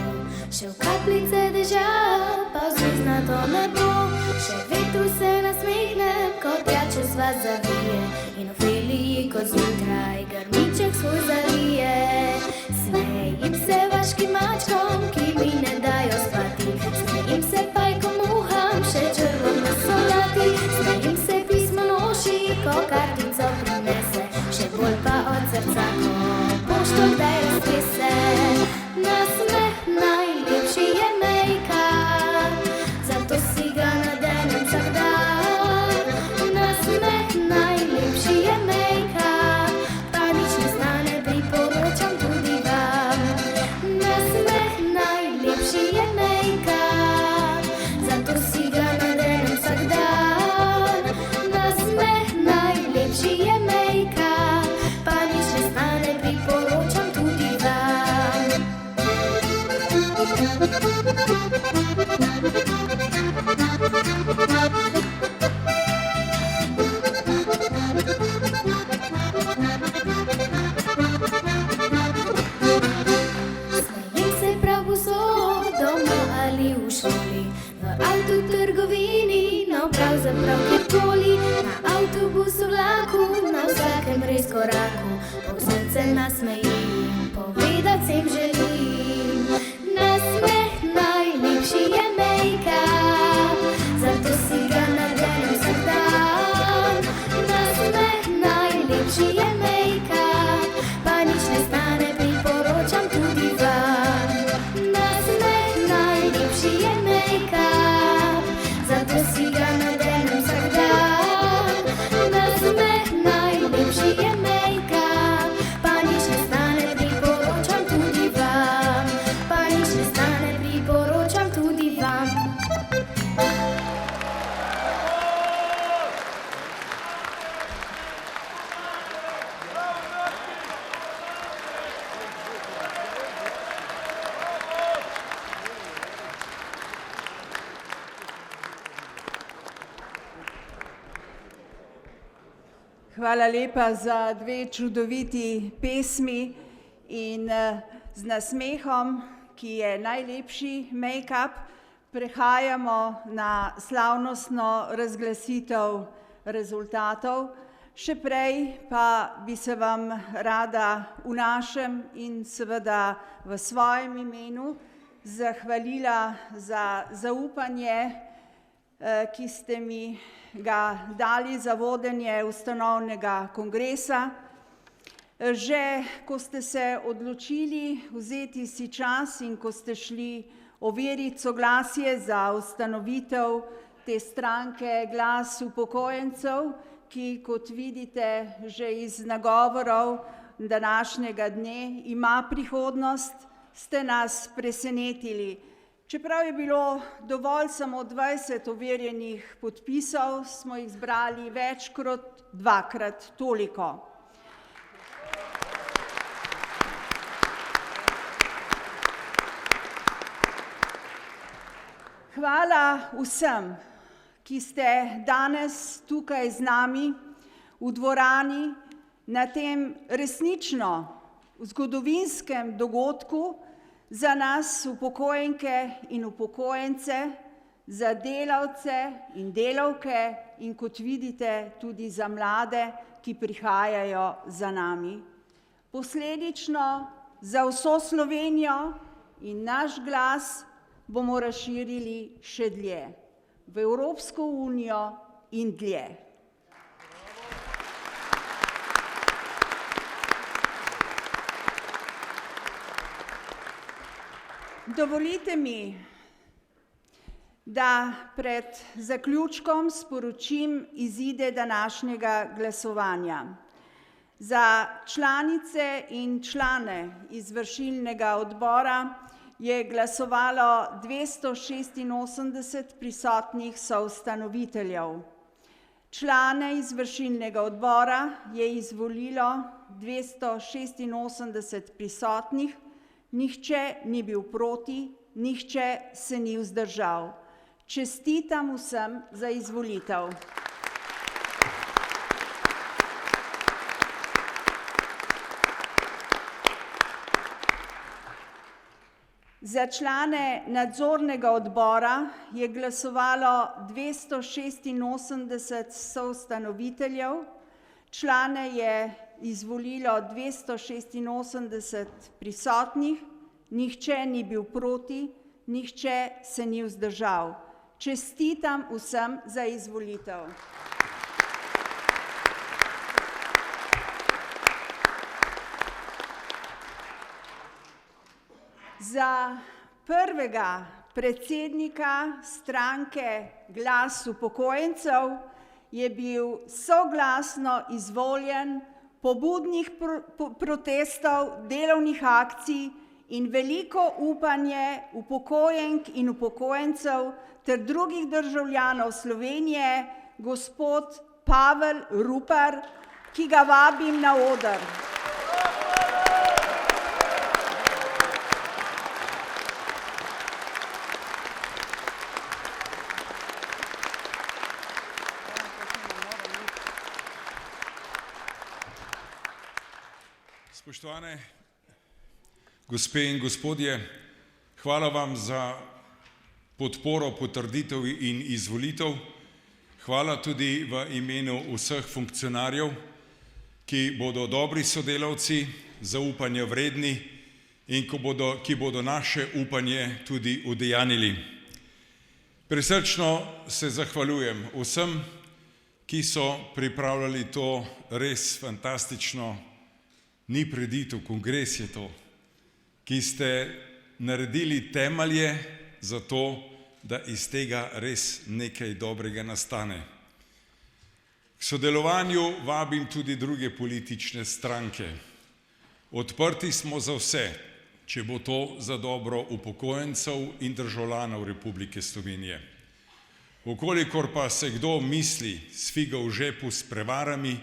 Speaker 9: še v kapljice dežja, pa v zvezdnato nebo. Še vetru se nasmehnem, ko tja čez vas zavije, in Ofeliji kot zjutraj grmiček svoj zavije. Smejim se vaškim mačkom, ki mi ne dajo spati, smejim se pajkom muham, še črvom solati, smejim se pismonoši, ko kartico prinese, še bolj pa od srca, ko pošto kdaj raztrese. Nasmeh najlepši je make-up, zato si ga nadenem vsak dan. Nasmeh najlepši je make-up, pa nič ne stane, priporočam tudi vam. Nasmeh najlepši je make-up, zato si ga nadenem vsak dan. Nasmeh najlepši je make-up, pa nič ne stane, priporočam tudi vam. Smejim se prav povsod, doma ali v šoli, v avtu, trgovini, no pravzaprav kjerkoli, na avtobusu, vlaku, na vsakem res koraku, povsod se nasmejim, povedat vsem želim. Nasmeh najlepši je make-up, zato si ga nadenem vsak dan. Nasmeh najlepši je make-up, pa nič ne stane, priporočam tudi vam. Nasmeh najlepši je make-up, zato si ga nadenem vsak dan. Nasmeh najlepši je make-up, pa nič ne stane, priporočam tudi vam. Pa nič ne stane, priporočam tudi vam.
Speaker 5: Hvala lepa za dve čudoviti pesmi in z nasmehom, ki je najlepši make-up, prehajamo na slavnostno razglasitev rezultatov. Še prej pa bi se vam rada v našem in seveda v svojem imenu zahvalila za zaupanje, ki ste mi ga dali za vodenje ustanovnega kongresa. Že ko ste se odločili vzeti si čas in ko ste šli overiti soglasje za ustanovitev te stranke Glas upokojencev, ki, kot vidite že iz nagovorov današnjega dne, ima prihodnost, ste nas presenetili. Čeprav je bilo dovolj samo 20 overjenih podpisov, smo jih zbrali več kot dvakrat toliko. Hvala vsem, ki ste danes tukaj z nami v dvorani na tem resnično zgodovinskem dogodku za nas, upokojenke in upokojence, za delavce in delavke in, kot vidite, tudi za mlade, ki prihajajo za nami. Posledično za vso Slovenijo in naš glas bomo razširili še dlje, v Evropsko unijo in dlje. Dovolite mi, da pred zaključkom sporočim izide današnjega glasovanja. Za članice in člane izvršilnega odbora je glasovalo 286 prisotnih soustanoviteljev. Člane izvršilnega odbora je izvolilo 286 prisotnih, nihče ni bil proti, nihče se ni vzdržal. Čestitam vsem za izvolitev. Za člane nadzornega odbora je glasovalo 286 soustanoviteljev, člane je izvolilo 286 prisotnih, nihče ni bil proti, nihče se ni vzdržal. Čestitam vsem za izvolitev. Za prvega predsednika stranke Glas upokojencev je bil soglasno izvoljen pobudnik protestov, delovnih akcij in veliko upanje upokojenk in upokojencev ter drugih državljanov Slovenije, gospod Pavel Rupar, ki ga vabim na oder.
Speaker 7: Spoštovane gospe in gospodje, hvala vam za podporo, potrditev in izvolitev. Hvala tudi v imenu vseh funkcionarjev, ki bodo dobri sodelavci, zaupanja vredni in ki bodo naše upanje tudi udejanili. Prisrčno se zahvaljujem vsem, ki so pripravljali to res fantastično, ni preditev, kongres je to, ki ste naredili temelje za to, da iz tega res nekaj dobrega nastane. K sodelovanju vabim tudi druge politične stranke. Odprti smo za vse, če bo to za dobro upokojencev in državljanov Republike Slovenije. Vkolikor pa se kdo misli s figo v žepu s prevarami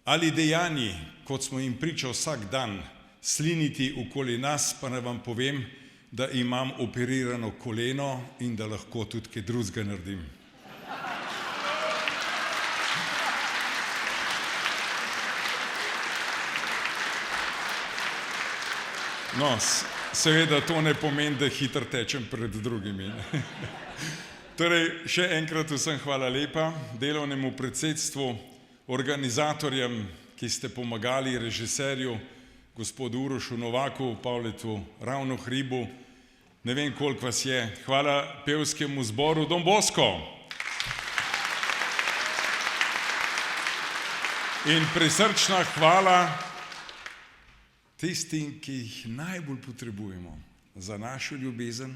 Speaker 7: ali dejanji, kot smo jim priča vsak dan, sliniti okoli nas, pa naj vam povem, da imam operirano koleno in da lahko tudi kaj drugega naredim. No, seveda to ne pomeni, da hitro tečem pred drugimi. Torej, še enkrat vsem hvala lepa, delovnemu predsedstvu, organizatorjem, ki ste pomagali, režiserju, gospodu Urošu Novaku, Pavletu Ravnohribu, ne vem, koliko vas je, hvala pevskemu zboru Don Bosco. In prisrčna hvala tistim, ki jih najbolj potrebujemo za našo ljubezen,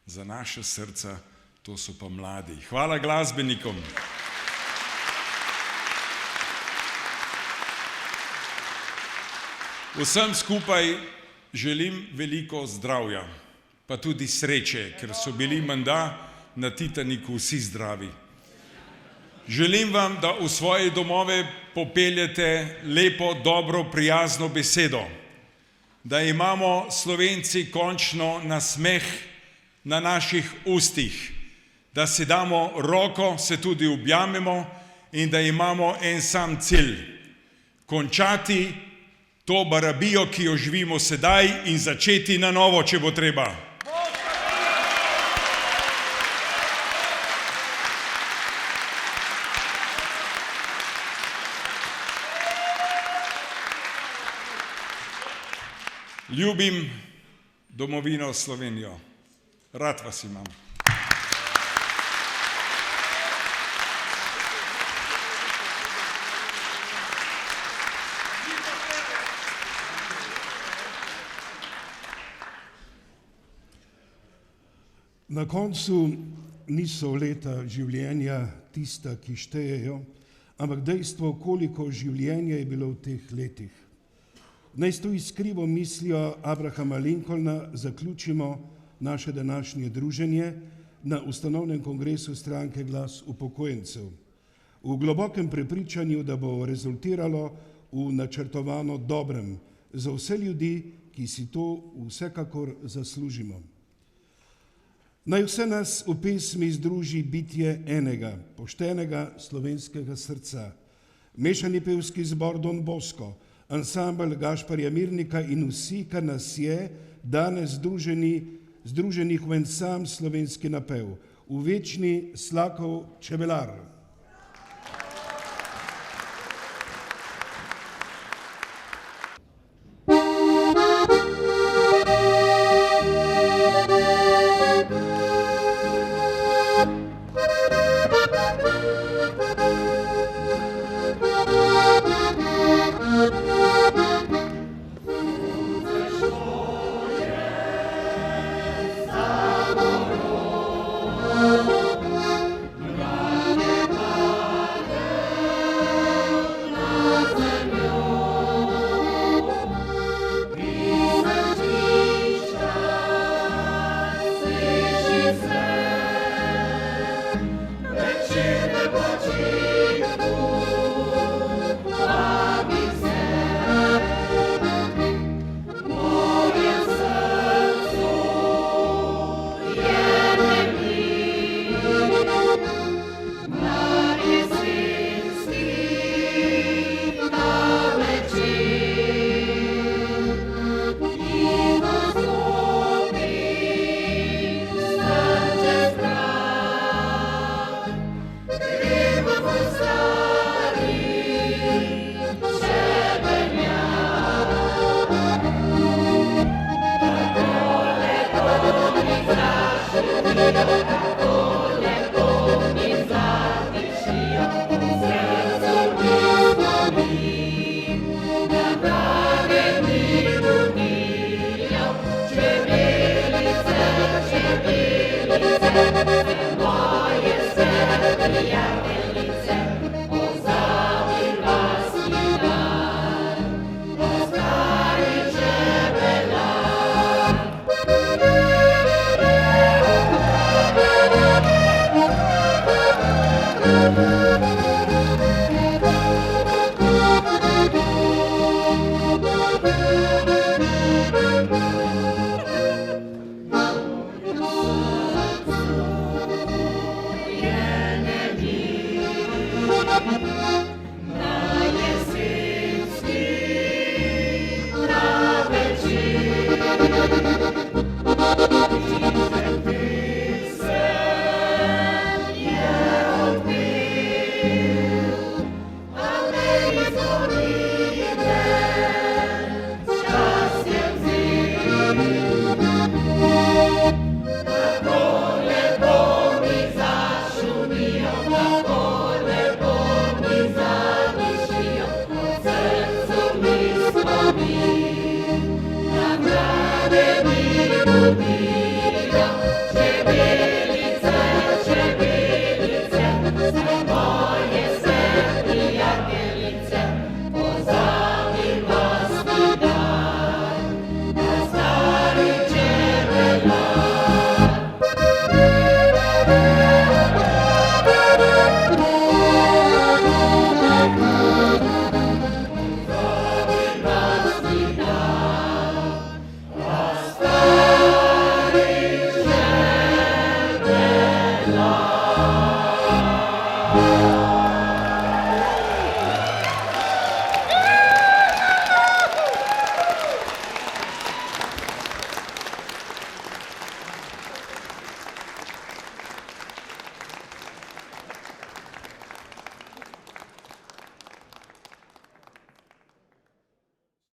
Speaker 7: za naše srca, to so pa mladi. Hvala glasbenikom. Vsem skupaj želim veliko zdravja, pa tudi sreče, ker so bili menda na Titaniku vsi zdravi. Želim vam, da v svoje domove popeljete lepo, dobro, prijazno besedo, da imamo Slovenci končno nasmeh na naših ustih, da si damo roko, se tudi objamemo in da imamo en sam cilj, končati to barabijo, ki jo živimo sedaj in začeti na novo, če bo treba. Ljubim domovino Slovenijo. Rad vas imam.
Speaker 2: Na koncu niso leta življenja tista, ki štejejo, ampak dejstvo, koliko življenja je bilo v teh letih. Naj s to iskrivo mislijo Abrahama Lincolna zaključimo naše današnje druženje na ustanovnem kongresu stranke Glas upokojencev. v globokem prepričanju, da bo rezultiralo v načrtovano dobrem za vse ljudi, ki si to vsekakor zaslužimo. Naj vse nas v pesmi združi bitje enega, poštenega slovenskega srca. Mešani pevski zbor Don Bosco, ansambel Gašparja Mirnika in vsi, kar nas je danes združenih v en sam slovenski napev, v večni Slakov čebelar.